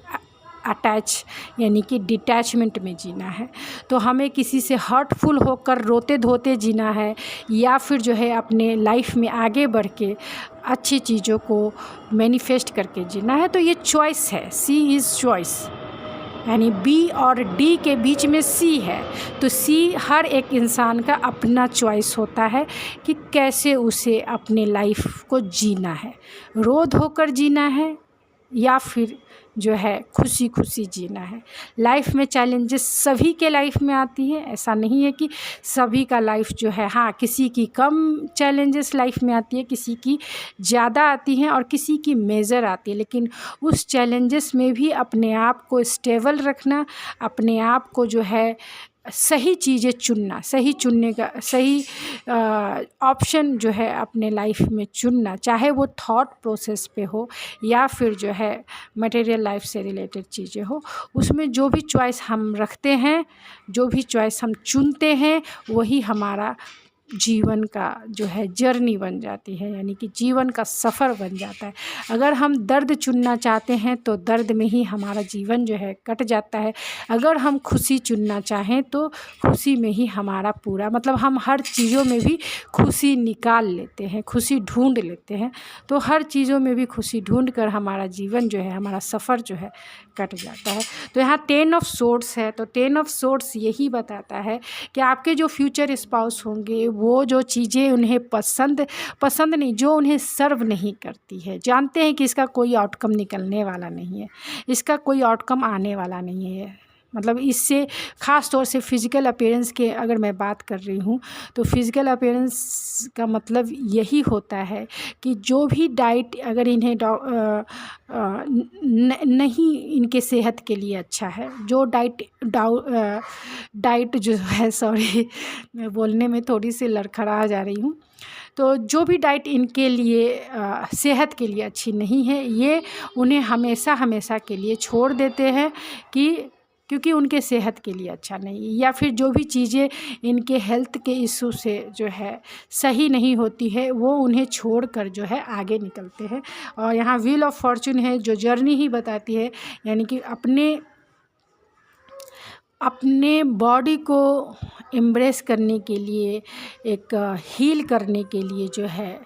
S1: अटैच यानी कि डिटैचमेंट में जीना है। तो हमें किसी से हर्टफुल होकर रोते धोते जीना है या फिर जो है अपने लाइफ में आगे बढ़ के अच्छी चीज़ों को मैनिफेस्ट करके जीना है। तो ये चॉइस है, सी इज़ चॉइस, यानी बी और डी के बीच में सी है। तो सी हर एक इंसान का अपना चॉइस होता है कि कैसे उसे अपने लाइफ को जीना है, रो धोकर जीना है या फिर जो है खुशी खुशी जीना है। लाइफ में चैलेंजेस सभी के लाइफ में आती है, ऐसा नहीं है कि सभी का लाइफ जो है, हाँ किसी की कम चैलेंजेस लाइफ में आती है, किसी की ज़्यादा आती हैं और किसी की मेजर आती है। लेकिन उस चैलेंजेस में भी अपने आप को स्टेबल रखना, अपने आप को जो है सही चीज़ें चुनना, सही चुनने का सही ऑप्शन जो है अपने लाइफ में चुनना, चाहे वो थॉट प्रोसेस पे हो या फिर जो है मटेरियल लाइफ से रिलेटेड चीज़ें हो। उसमें जो भी चॉइस हम रखते हैं, जो भी चॉइस हम चुनते हैं, वही हमारा जीवन का जो है जर्नी बन जाती है, यानी कि जीवन का सफ़र बन जाता है। अगर हम दर्द चुनना चाहते हैं तो दर्द में ही हमारा जीवन जो है कट जाता है। अगर हम खुशी चुनना चाहें तो खुशी में ही हमारा पूरा, मतलब हम हर चीज़ों में भी खुशी निकाल लेते हैं, खुशी ढूंढ लेते हैं। तो हर चीज़ों में भी खुशी ढूंढ कर हमारा जीवन जो है, हमारा सफ़र जो है कट जाता है। तो यहाँ 10 ऑफ सोर्ड्स है, तो 10 ऑफ सोर्ड्स यही बताता है कि आपके जो फ्यूचर स्पाउस होंगे वो जो चीज़ें उन्हें पसंद नहीं, जो उन्हें सर्व नहीं करती है, जानते हैं कि इसका कोई आउटकम निकलने वाला नहीं है, इसका कोई आउटकम आने वाला नहीं है। मतलब इससे ख़ास तौर से फ़िज़िकल अपीयरेंस के अगर मैं बात कर रही हूँ तो फ़िज़िकल अपीयरेंस का मतलब यही होता है कि जो भी डाइट अगर इन्हें नहीं इनके सेहत के लिए अच्छा है, जो डाइट जो है, सॉरी मैं बोलने में थोड़ी सी लड़खड़ा जा रही हूँ, तो जो भी डाइट इनके लिए सेहत के लिए अच्छी नहीं है, ये उन्हें हमेशा के लिए छोड़ देते हैं क्योंकि उनके सेहत के लिए अच्छा नहीं, या फिर जो भी चीज़ें इनके हेल्थ के इशू से जो है सही नहीं होती है वो उन्हें छोड़कर जो है आगे निकलते हैं। और यहाँ व्हील ऑफ फॉर्चून है जो जर्नी ही बताती है, यानी कि अपने बॉडी को एम्ब्रेस करने के लिए, एक हील करने के लिए जो है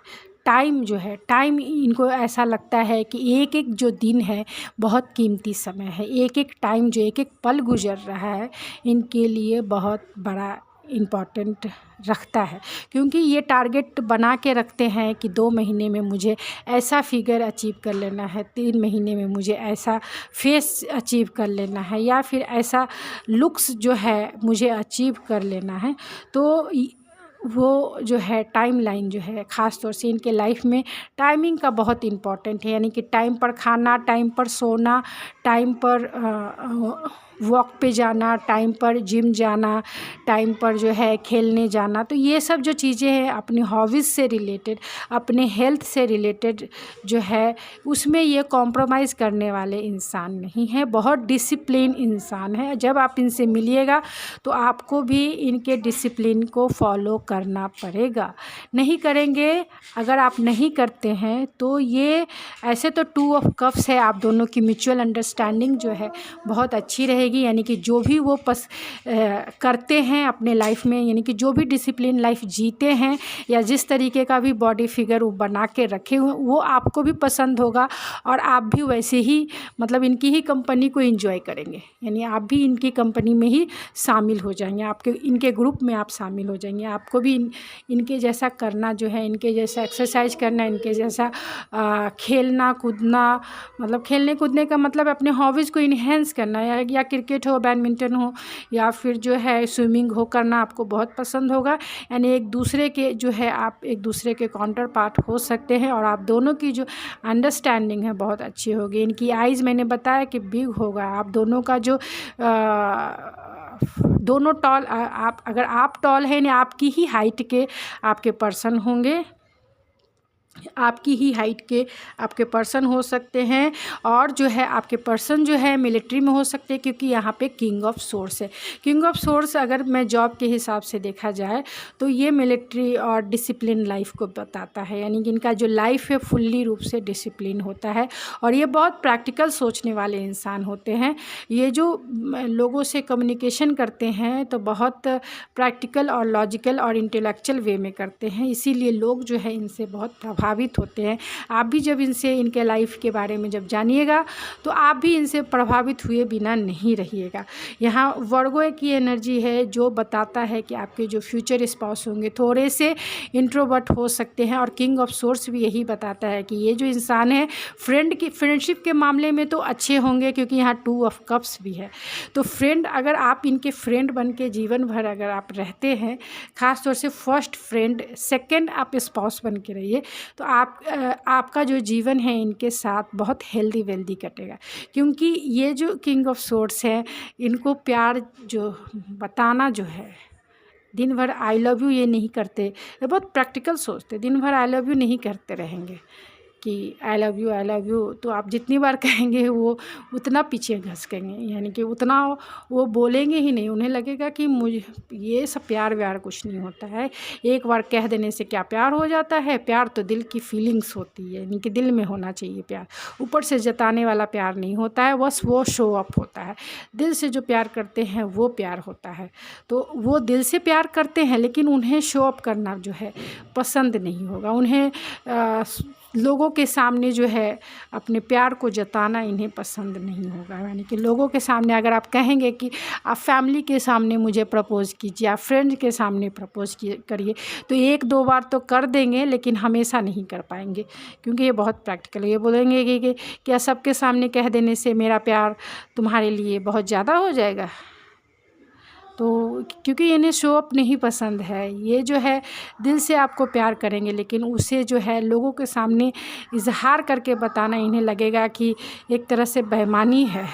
S1: टाइम इनको ऐसा लगता है कि एक एक जो दिन है बहुत कीमती समय है, एक एक टाइम जो एक एक पल गुजर रहा है इनके लिए बहुत बड़ा इम्पॉर्टेंट रखता है। क्योंकि ये टारगेट बना के रखते हैं कि 2 महीने में मुझे ऐसा फिगर अचीव कर लेना है, 3 महीने में मुझे ऐसा फेस अचीव कर लेना है, या फिर ऐसा लुक्स जो है मुझे अचीव कर लेना है। तो वो जो है टाइमलाइन जो है ख़ास तौर से इनके लाइफ में टाइमिंग का बहुत इम्पॉर्टेंट है, यानी कि टाइम पर खाना, टाइम पर सोना, टाइम पर वॉक पे जाना, टाइम पर जिम जाना, टाइम पर जो है खेलने जाना। तो ये सब जो चीज़ें हैं अपनी हॉबीज़ से रिलेटेड, अपने हेल्थ से रिलेटेड जो है, उसमें ये कॉम्प्रोमाइज़ करने वाले इंसान नहीं है, बहुत डिसिप्लिन इंसान है। जब आप इनसे मिलिएगा तो आपको भी इनके डिसिप्लिन को फॉलो करना पड़ेगा। नहीं करेंगे, अगर आप नहीं करते हैं तो ये ऐसे तो 2 ऑफ कप्स है, आप दोनों की म्यूचुअल अंडरस्टैंडिंग जो है बहुत अच्छी रहेगी। यानी कि जो भी वो करते हैं अपने लाइफ में, यानी कि जो भी डिसिप्लिन लाइफ जीते हैं या जिस तरीके का भी बॉडी फिगर वो बना के रखे हुए, वो आपको भी पसंद होगा और आप भी वैसे ही मतलब इनकी ही कंपनी को एंजॉय करेंगे। यानी आप भी इनकी कंपनी में ही शामिल हो जाएंगे, आपके इनके ग्रुप में आप शामिल हो जाएंगे। आपको भी इनके जैसा करना जो है, इनके जैसा एक्सरसाइज करना, इनके जैसा खेलना कूदना, मतलब खेलने कूदने का मतलब अपने हॉबीज़ को इन्हेंस करना, या क्रिकेट हो, बैडमिंटन हो, या फिर जो है स्विमिंग हो, करना आपको बहुत पसंद होगा। यानी एक दूसरे के जो है, आप एक दूसरे के काउंटर पार्ट हो सकते हैं और आप दोनों की जो अंडरस्टैंडिंग है बहुत अच्छी होगी। इनकी आइज़ मैंने बताया कि बिग होगा। आप दोनों का जो दोनों टॉल, आप अगर आप टॉल हैं या आपकी ही हाइट के आपके पर्सन होंगे, आपकी ही हाइट के आपके पर्सन हो सकते हैं। और जो है आपके पर्सन जो है मिलिट्री में हो सकते हैं, क्योंकि यहाँ पे किंग ऑफ सोर्स है। किंग ऑफ सोर्स अगर मैं जॉब के हिसाब से देखा जाए तो ये मिलिट्री और डिसिप्लिन लाइफ को बताता है। यानी कि इनका जो लाइफ है फुल्ली रूप से डिसिप्लिन होता है और ये बहुत प्रैक्टिकल सोचने वाले इंसान होते हैं। ये जो लोगों से कम्युनिकेशन करते हैं तो बहुत प्रैक्टिकल और लॉजिकल और इंटेलेक्चुअल वे में करते हैं, इसीलिए लोग जो है इनसे बहुत प्रभावित होते हैं। आप भी जब इनसे, इनके लाइफ के बारे में जब जानिएगा तो आप भी इनसे प्रभावित हुए बिना नहीं रहिएगा। यहाँ वर्गो की एनर्जी है जो बताता है कि आपके जो फ्यूचर स्पाउस होंगे थोड़े से इंट्रोवर्ट हो सकते हैं, और किंग ऑफ सोर्स भी यही बताता है कि ये जो इंसान है फ्रेंडशिप के मामले में तो अच्छे होंगे, क्योंकि यहाँ 2 ऑफ कप्स भी है। तो फ्रेंड, अगर आप इनके फ्रेंड बन के जीवन भर अगर आप रहते हैं, ख़ास तौर से फर्स्ट फ्रेंड, सेकंड आप स्पाउस बन के रहिए, तो आपका जो जीवन है इनके साथ बहुत हेल्दी वेल्दी कटेगा। क्योंकि ये जो किंग ऑफ सोर्स है, इनको प्यार जो बताना जो है, दिन भर आई लव यू ये नहीं करते, ये बहुत प्रैक्टिकल सोचते, दिन भर आई लव यू नहीं करते रहेंगे कि आई लव यू, तो आप जितनी बार कहेंगे वो उतना पीछे घसकेंगे, यानी कि उतना वो बोलेंगे ही नहीं। उन्हें लगेगा कि मुझे ये सब प्यार व्यार कुछ नहीं होता है, एक बार कह देने से क्या प्यार हो जाता है। प्यार तो दिल की फीलिंग्स होती है, यानी कि दिल में होना चाहिए प्यार, ऊपर से जताने वाला प्यार नहीं होता है, बस वो शो अप होता है। दिल से जो प्यार करते हैं वो प्यार होता है। तो वो दिल से प्यार करते हैं, लेकिन उन्हें शो अप करना जो है पसंद नहीं होगा। उन्हें लोगों के सामने जो है अपने प्यार को जताना इन्हें पसंद नहीं होगा। यानी कि लोगों के सामने अगर आप कहेंगे कि आप फैमिली के सामने मुझे प्रपोज़ कीजिए, आप फ्रेंड के सामने प्रपोज़ करिए, तो 1-2 बार तो कर देंगे, लेकिन हमेशा नहीं कर पाएंगे, क्योंकि ये बहुत प्रैक्टिकल है। ये बोलेंगे कि क्या सबके सामने कह देने से मेरा प्यार तुम्हारे लिए बहुत ज़्यादा हो जाएगा। तो क्योंकि इन्हें शो अप नहीं पसंद है, ये जो है दिल से आपको प्यार करेंगे, लेकिन उसे जो है लोगों के सामने इजहार करके बताना इन्हें लगेगा कि एक तरह से बेईमानी है।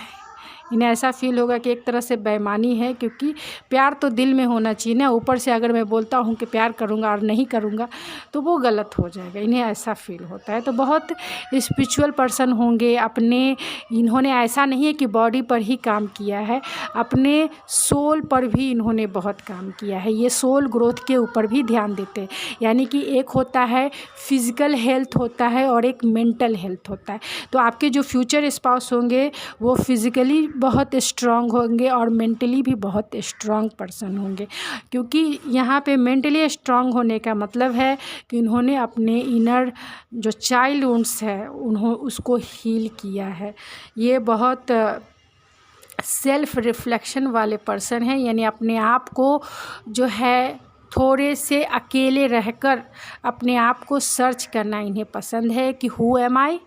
S1: इन्हें ऐसा फील होगा कि एक तरह से बेईमानी है, क्योंकि प्यार तो दिल में होना चाहिए ना। ऊपर से अगर मैं बोलता हूँ कि प्यार करूँगा और नहीं करूँगा तो वो गलत हो जाएगा, इन्हें ऐसा फील होता है। तो बहुत स्पिरिचुअल पर्सन होंगे अपने, इन्होंने ऐसा नहीं है कि बॉडी पर ही काम किया है, अपने सोल पर भी इन्होंने बहुत काम किया है। ये सोल ग्रोथ के ऊपर भी ध्यान देते हैं। यानी कि एक होता है फिज़िकल हेल्थ होता है और एक मेंटल हेल्थ होता है। तो आपके जो फ्यूचर स्पाउस होंगे वो फिज़िकली बहुत स्ट्रांग होंगे और मेंटली भी बहुत स्ट्रांग पर्सन होंगे, क्योंकि यहाँ पे मेंटली स्ट्रांग होने का मतलब है कि उन्होंने अपने इनर जो चाइल्ड वुंड्स है उसको हील किया है। ये बहुत सेल्फ रिफ्लेक्शन वाले पर्सन हैं, यानी अपने आप को जो है थोड़े से अकेले रहकर अपने आप को सर्च करना इन्हें पसंद है कि हु एम आई,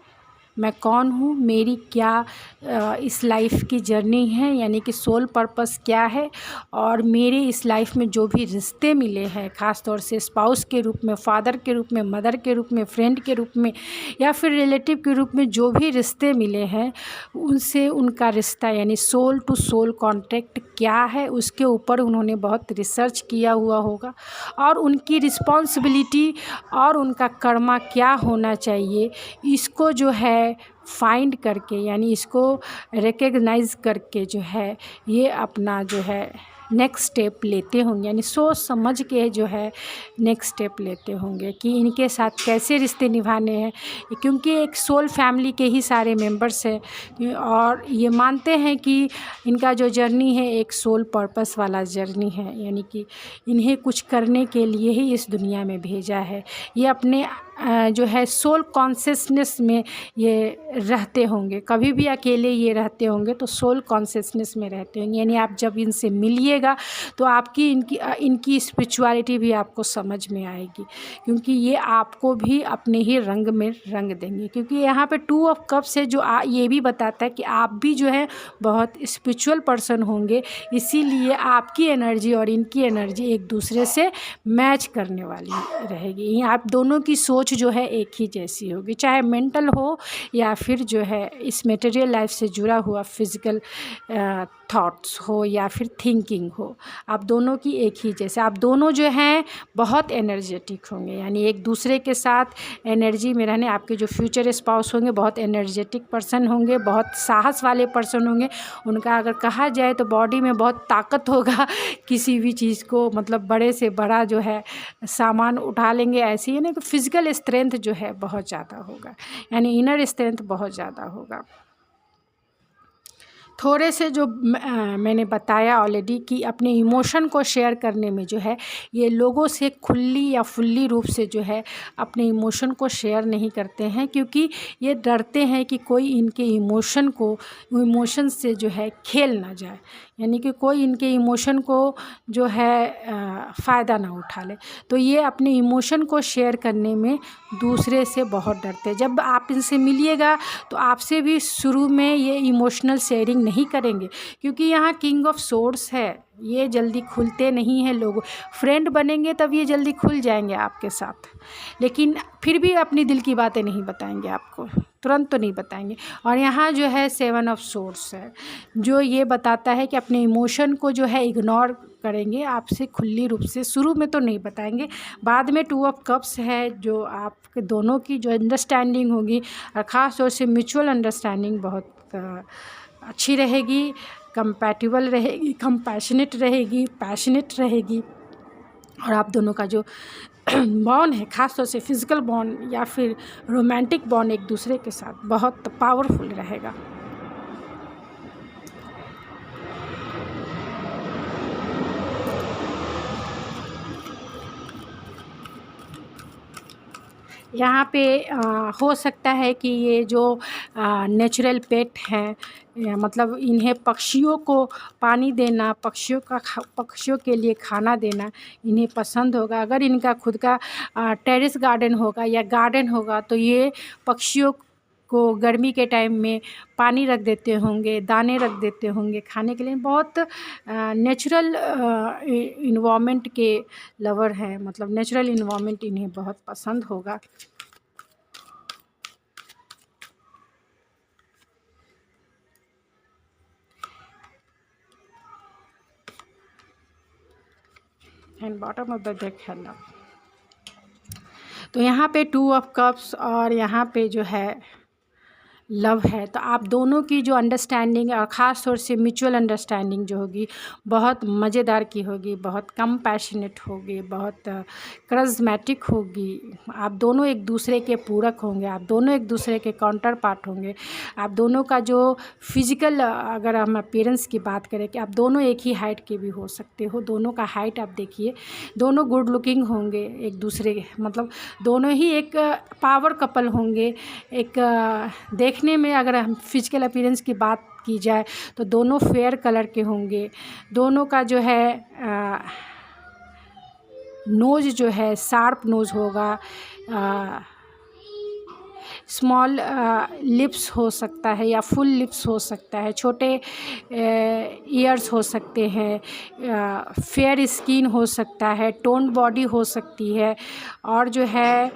S1: मैं कौन हूँ, मेरी क्या इस लाइफ की जर्नी है, यानी कि सोल पर्पस क्या है, और मेरे इस लाइफ में जो भी रिश्ते मिले हैं, ख़ास तौर से स्पाउस के रूप में, फादर के रूप में, मदर के रूप में, फ्रेंड के रूप में, या फिर रिलेटिव के रूप में जो भी रिश्ते मिले हैं, उनसे उनका रिश्ता यानी सोल टू सोल कॉन्टैक्ट क्या है, उसके ऊपर उन्होंने बहुत रिसर्च किया हुआ होगा, और उनकी रिस्पॉन्सिबिलिटी और उनका कर्मा क्या होना चाहिए, इसको जो है फाइंड करके, यानी इसको रिकग्नाइज़ करके जो है ये अपना जो है नेक्स्ट स्टेप लेते होंगे, यानी सोच समझ के जो है नेक्स्ट स्टेप लेते होंगे कि इनके साथ कैसे रिश्ते निभाने हैं, क्योंकि एक सोल फैमिली के ही सारे मेंबर्स हैं, और ये मानते हैं कि इनका जो जर्नी है एक सोल पर्पस वाला जर्नी है, यानी कि इन्हें कुछ करने के लिए ही इस दुनिया में भेजा है। ये अपने जो है सोल कॉन्शियसनेस में ये रहते होंगे, कभी भी अकेले ये रहते होंगे तो सोल कॉन्शियसनेस में रहते होंगे, यानी आप जब इनसे मिलिएगा तो आपकी इनकी स्पिरिचुअलिटी भी आपको समझ में आएगी, क्योंकि ये आपको भी अपने ही रंग में रंग देंगे, क्योंकि यहाँ पे 2 ऑफ कप्स है जो ये भी बताता है कि आप भी जो है बहुत स्पिरिचुअल पर्सन होंगे, इसीलिए आपकी एनर्जी और इनकी एनर्जी एक दूसरे से मैच करने वाली रहेगी। आप दोनों की सोच जो है एक ही जैसी होगी, चाहे मेंटल हो या फिर जो है इस मटेरियल लाइफ से जुड़ा हुआ फिज़िकल थॉट्स हो या फिर थिंकिंग हो, आप दोनों की एक ही जैसे, आप दोनों जो हैं बहुत एनर्जेटिक होंगे, यानी एक दूसरे के साथ एनर्जी में रहने, आपके जो फ्यूचर स्पाउस होंगे बहुत एनर्जेटिक पर्सन होंगे, बहुत साहस वाले पर्सन होंगे, उनका अगर कहा जाए तो बॉडी में बहुत ताकत होगा, किसी भी चीज़ को मतलब बड़े से बड़ा जो है सामान उठा लेंगे, ऐसे ही नहीं कि फिज़िकल स्ट्रेंथ जो है बहुत ज़्यादा होगा, यानी इनर स्ट्रेंथ बहुत ज़्यादा होगा। थोड़े से जो मैंने बताया ऑलरेडी कि अपने इमोशन को शेयर करने में जो है ये लोगों से खुली या फुल्ली रूप से जो है अपने इमोशन को शेयर नहीं करते हैं, क्योंकि ये डरते हैं कि कोई इनके इमोशन से जो है खेल ना जाए, यानी कि कोई इनके इमोशन को जो है फ़ायदा ना उठा ले, तो ये अपने इमोशन को शेयर करने में दूसरे से बहुत डरते हैं। जब आप इनसे मिलिएगा तो आपसे भी शुरू में ये इमोशनल शेयरिंग नहीं करेंगे, क्योंकि यहाँ किंग ऑफ सोर्ड्स है, ये जल्दी खुलते नहीं हैं लोग, फ्रेंड बनेंगे तब ये जल्दी खुल जाएंगे आपके साथ, लेकिन फिर भी अपनी दिल की बातें नहीं बताएंगे आपको, तुरंत तो नहीं बताएंगे। और यहाँ जो है 7 ऑफ सोर्ड्स है जो ये बताता है कि अपने इमोशन को जो है इग्नोर करेंगे, आपसे खुली रूप से शुरू में तो नहीं बताएंगे, बाद में 2 ऑफ कप्स है जो आपके दोनों की जो अंडरस्टैंडिंग होगी, और ख़ास तौर से म्यूचुअल अंडरस्टैंडिंग बहुत अच्छी रहेगी, कंपैटिबल रहेगी, कंपैशनेट रहेगी, पैशनेट रहेगी, और आप दोनों का जो बॉन्ड है ख़ास तौर से फिज़िकल बॉन्ड या फिर रोमांटिक बॉन्ड एक दूसरे के साथ बहुत पावरफुल रहेगा। यहाँ पे हो सकता है कि ये जो नेचुरल पेट हैं, मतलब इन्हें पक्षियों को पानी देना, पक्षियों के लिए खाना देना इन्हें पसंद होगा। अगर इनका खुद का टेरेस गार्डन होगा या गार्डन होगा तो ये पक्षियों को गर्मी के टाइम में पानी रख देते होंगे, दाने रख देते होंगे खाने के लिए। बहुत नेचुरल इन्वायरमेंट के लवर हैं, मतलब नेचुरल इन्वायरमेंट इन्हें बहुत पसंद होगा। And bottom of the deck है लव। तो यहाँ पे 2 ऑफ कप्स और यहाँ पे जो है लव है, तो आप दोनों की जो अंडरस्टैंडिंग और ख़ास तौर से म्यूचुअल अंडरस्टैंडिंग जो होगी बहुत मज़ेदार की होगी, बहुत कंपैशनेट होगी, बहुत करिज़मेटिक होगी। आप दोनों एक दूसरे के पूरक होंगे, आप दोनों एक दूसरे के काउंटर पार्ट होंगे। आप दोनों का जो फिज़िकल अगर हम अपीयरेंस की बात करें कि आप दोनों एक ही हाइट के भी हो सकते हो, दोनों का हाइट आप देखिए, दोनों गुड लुकिंग होंगे एक दूसरे के, मतलब दोनों ही एक पावर कपल होंगे। एक देखने में अगर हम फिजिकल अपीयरेंस की बात की जाए तो दोनों फेयर कलर के होंगे, दोनों का जो है नोज़ जो है शार्प नोज़ होगा, स्मॉल लिप्स हो सकता है या फुल लिप्स हो सकता है, छोटे ईयर्स हो सकते हैं, फेयर स्किन हो सकता है, टोन्ड बॉडी हो सकती है। और जो है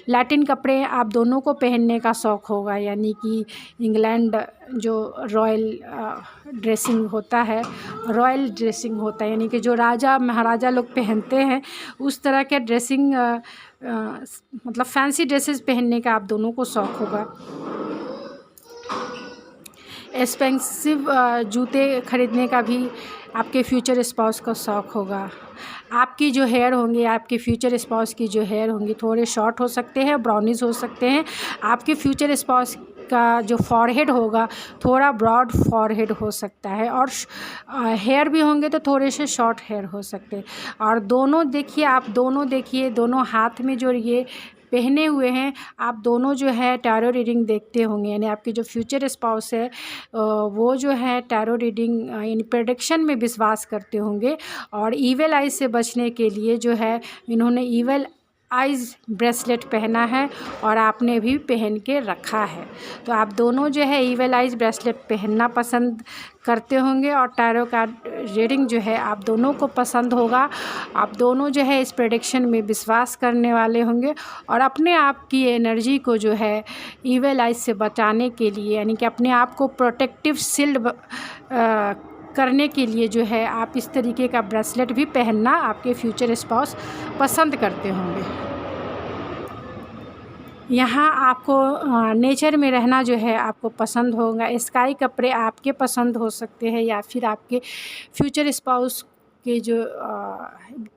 S1: लैटिन कपड़े आप दोनों को पहनने का शौक़ होगा, यानी कि इंग्लैंड जो रॉयल ड्रेसिंग होता है, रॉयल ड्रेसिंग होता है, यानी कि जो राजा महाराजा लोग पहनते हैं उस तरह के ड्रेसिंग मतलब फैंसी ड्रेसेस पहनने का आप दोनों को शौक़ होगा। एक्सपेंसिव जूते खरीदने का भी आपके फ्यूचर स्पाउस को शौक़ होगा। आपकी जो हेयर होंगे, आपके फ्यूचर स्पाउस की जो हेयर होंगी थोड़े शॉर्ट हो सकते हैं, ब्राउनिश हो सकते हैं। आपके फ्यूचर स्पाउस का जो फॉरहेड होगा थोड़ा ब्रॉड फॉरहेड हो सकता है, और हेयर भी होंगे तो थोड़े से शॉर्ट हेयर हो सकते हैं। और दोनों देखिए, आप दोनों देखिए, दोनों हाथ में जो ये पहने हुए हैं, आप दोनों जो है टैरो रीडिंग देखते होंगे, यानी आपकी जो फ्यूचर स्पाउस है वो जो है टैरो रीडिंग यानी प्रेडिक्शन में विश्वास करते होंगे। और ईविल आइज से बचने के लिए जो है इन्होंने ईविल आइज़ ब्रेसलेट पहना है और आपने भी पहन के रखा है। तो आप दोनों जो है ईविल आइज़ ब्रेसलेट पहनना पसंद करते होंगे और टैरो कार्ड रीडिंग जो है आप दोनों को पसंद होगा। आप दोनों जो है इस प्रेडिक्शन में विश्वास करने वाले होंगे और अपने आप की एनर्जी को जो है ईविल आइज़ से बचाने के लिए, यानी कि अपने आप को प्रोटेक्टिव शील्ड करने के लिए जो है आप इस तरीके का ब्रेसलेट भी पहनना आपके फ्यूचर स्पाउस पसंद करते होंगे। यहाँ आपको नेचर में रहना जो है आपको पसंद होगा। स्काई कपड़े आपके पसंद हो सकते हैं या फिर आपके फ्यूचर स्पाउस के जो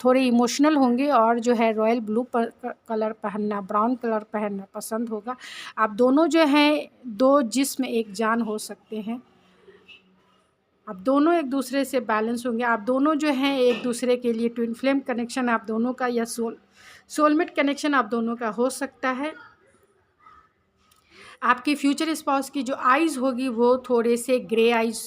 S1: थोड़े इमोशनल होंगे और जो है रॉयल ब्लू कलर पहनना, ब्राउन कलर पहनना पसंद होगा। आप दोनों जो हैं दो जिस्म एक जान हो सकते हैं। आप दोनों एक दूसरे से बैलेंस होंगे। आप दोनों जो हैं एक दूसरे के लिए ट्विन फ्लेम कनेक्शन आप दोनों का या सोलमेट कनेक्शन आप दोनों का हो सकता है। आपके फ्यूचर स्पाउस की जो आइज़ होगी वो थोड़े से ग्रे आइज़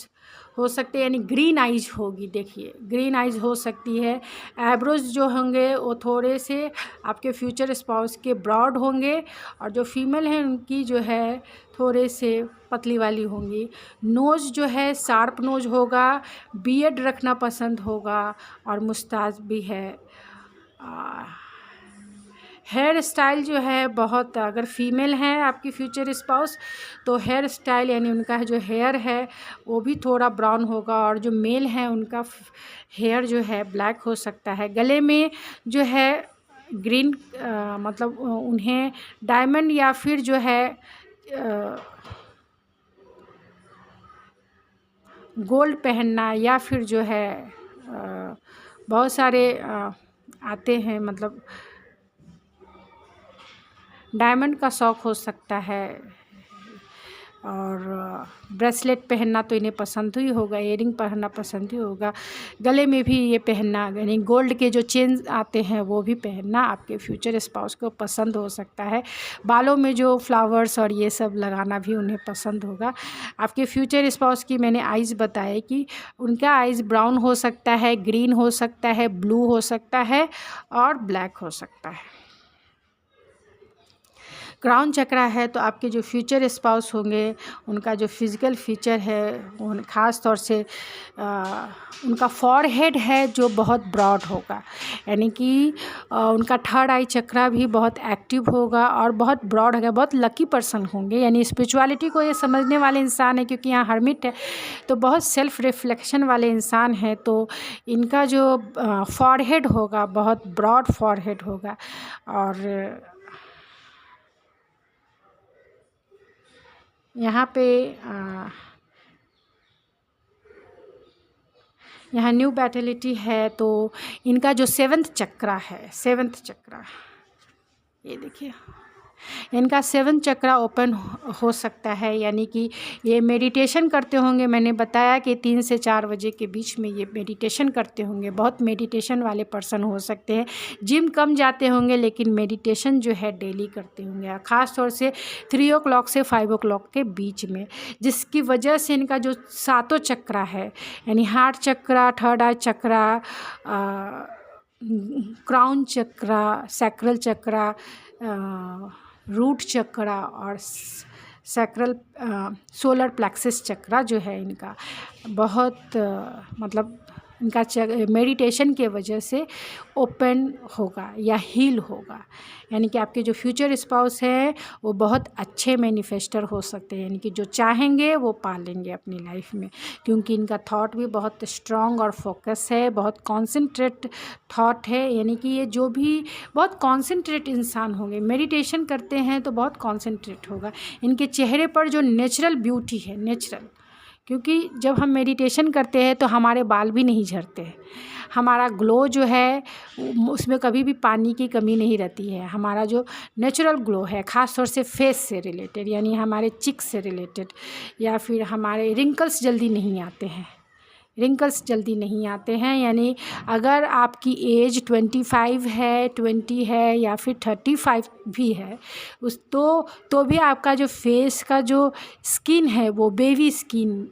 S1: हो सकते हैं, यानी ग्रीन आइज़ होगी। देखिए ग्रीन आइज़ हो सकती है। आईब्रोज जो होंगे वो थोड़े से आपके फ्यूचर स्पाउस के ब्रॉड होंगे और जो फीमेल हैं उनकी जो है थोड़े से पतली वाली होंगी। नोज़ जो है शार्प नोज़ होगा, बियर्ड रखना पसंद होगा और मुस्ताज भी है। हेयर स्टाइल जो है बहुत, अगर फीमेल है आपकी फ्यूचर स्पाउस तो हेयर स्टाइल यानी उनका जो हेयर है वो भी थोड़ा ब्राउन होगा और जो मेल है उनका हेयर जो है ब्लैक हो सकता है। गले में जो है ग्रीन मतलब उन्हें डायमंड या फिर जो है गोल्ड पहनना या फिर जो है बहुत सारे आते हैं, मतलब डायमंड का शौक़ हो सकता है। और ब्रेसलेट पहनना तो इन्हें पसंद ही होगा, इयरिंग पहनना पसंद ही होगा। गले में भी ये पहनना, यानी गोल्ड के जो चेन आते हैं वो भी पहनना आपके फ्यूचर स्पाउस को पसंद हो सकता है। बालों में जो फ्लावर्स और ये सब लगाना भी उन्हें पसंद होगा। आपके फ्यूचर स्पाउस की मैंने आइज़ बताए कि उनका आइज़ ब्राउन हो सकता है, ग्रीन हो सकता है, ब्लू हो सकता है और ब्लैक हो सकता है। क्राउन चक्रा है तो आपके जो फ्यूचर स्पाउस होंगे उनका जो फिज़िकल फीचर है उन ख़ास तौर से उनका फॉरहेड है जो बहुत ब्रॉड होगा, यानी कि उनका थर्ड आई चक्रा भी बहुत एक्टिव होगा और बहुत ब्रॉड होगा। बहुत लकी पर्सन होंगे, यानी स्पिरिचुअलिटी को ये समझने वाले इंसान है, क्योंकि यहाँ हर्मिट है तो बहुत सेल्फ रिफ्लेक्शन वाले इंसान है। तो इनका जो फॉरहेड होगा बहुत ब्रॉड फॉरहेड होगा। और यहाँ पे यहाँ न्यू बैटलिटी है तो इनका जो सेवंथ चक्रा है, सेवंथ चक्रा ये देखिए, इनका सेवन चक्रा ओपन हो सकता है, यानी कि ये मेडिटेशन करते होंगे। मैंने बताया कि 3 से 4 बजे के बीच में ये मेडिटेशन करते होंगे। बहुत मेडिटेशन वाले पर्सन हो सकते हैं। जिम कम जाते होंगे लेकिन मेडिटेशन जो है डेली करते होंगे, ख़ास तौर से 3 o'clock से 5 o'clock के बीच में, जिसकी वजह से इनका जो 7 चक्रा है, यानी हार्ट चक्रा, थर्ड आई चक्रा, क्राउन चक्रा, सैक्रल चक्रा, रूट चक्रा और सैक्रल सोलर प्लेक्सस चक्रा जो है इनका बहुत मतलब इनका मेडिटेशन के वजह से ओपन होगा या हील होगा। यानी कि आपके जो फ्यूचर स्पाउस है वो बहुत अच्छे मैनिफेस्टर हो सकते हैं, यानी कि जो चाहेंगे वो पा लेंगे अपनी लाइफ में, क्योंकि इनका थॉट भी बहुत स्ट्रॉन्ग और फोकस है, बहुत कॉन्सेंट्रेट थॉट है। यानी कि ये जो भी बहुत कॉन्सेंट्रेट इंसान होंगे, मेडिटेशन करते हैं तो बहुत कॉन्सेंट्रेट होगा। इनके चेहरे पर जो नेचुरल ब्यूटी है, नेचुरल, क्योंकि जब हम मेडिटेशन करते हैं तो हमारे बाल भी नहीं झड़ते हैं, हमारा ग्लो जो है उसमें कभी भी पानी की कमी नहीं रहती है। हमारा जो नेचुरल ग्लो है ख़ास तौर से फेस से रिलेटेड, यानी हमारे चिक्स से रिलेटेड, या फिर हमारे रिंकल्स जल्दी नहीं आते हैं, रिंकल्स जल्दी नहीं आते हैं। यानी अगर आपकी एज 25 है, 20 है या फिर 35 भी है उस तो भी आपका जो फेस का जो स्किन है वो बेबी स्किन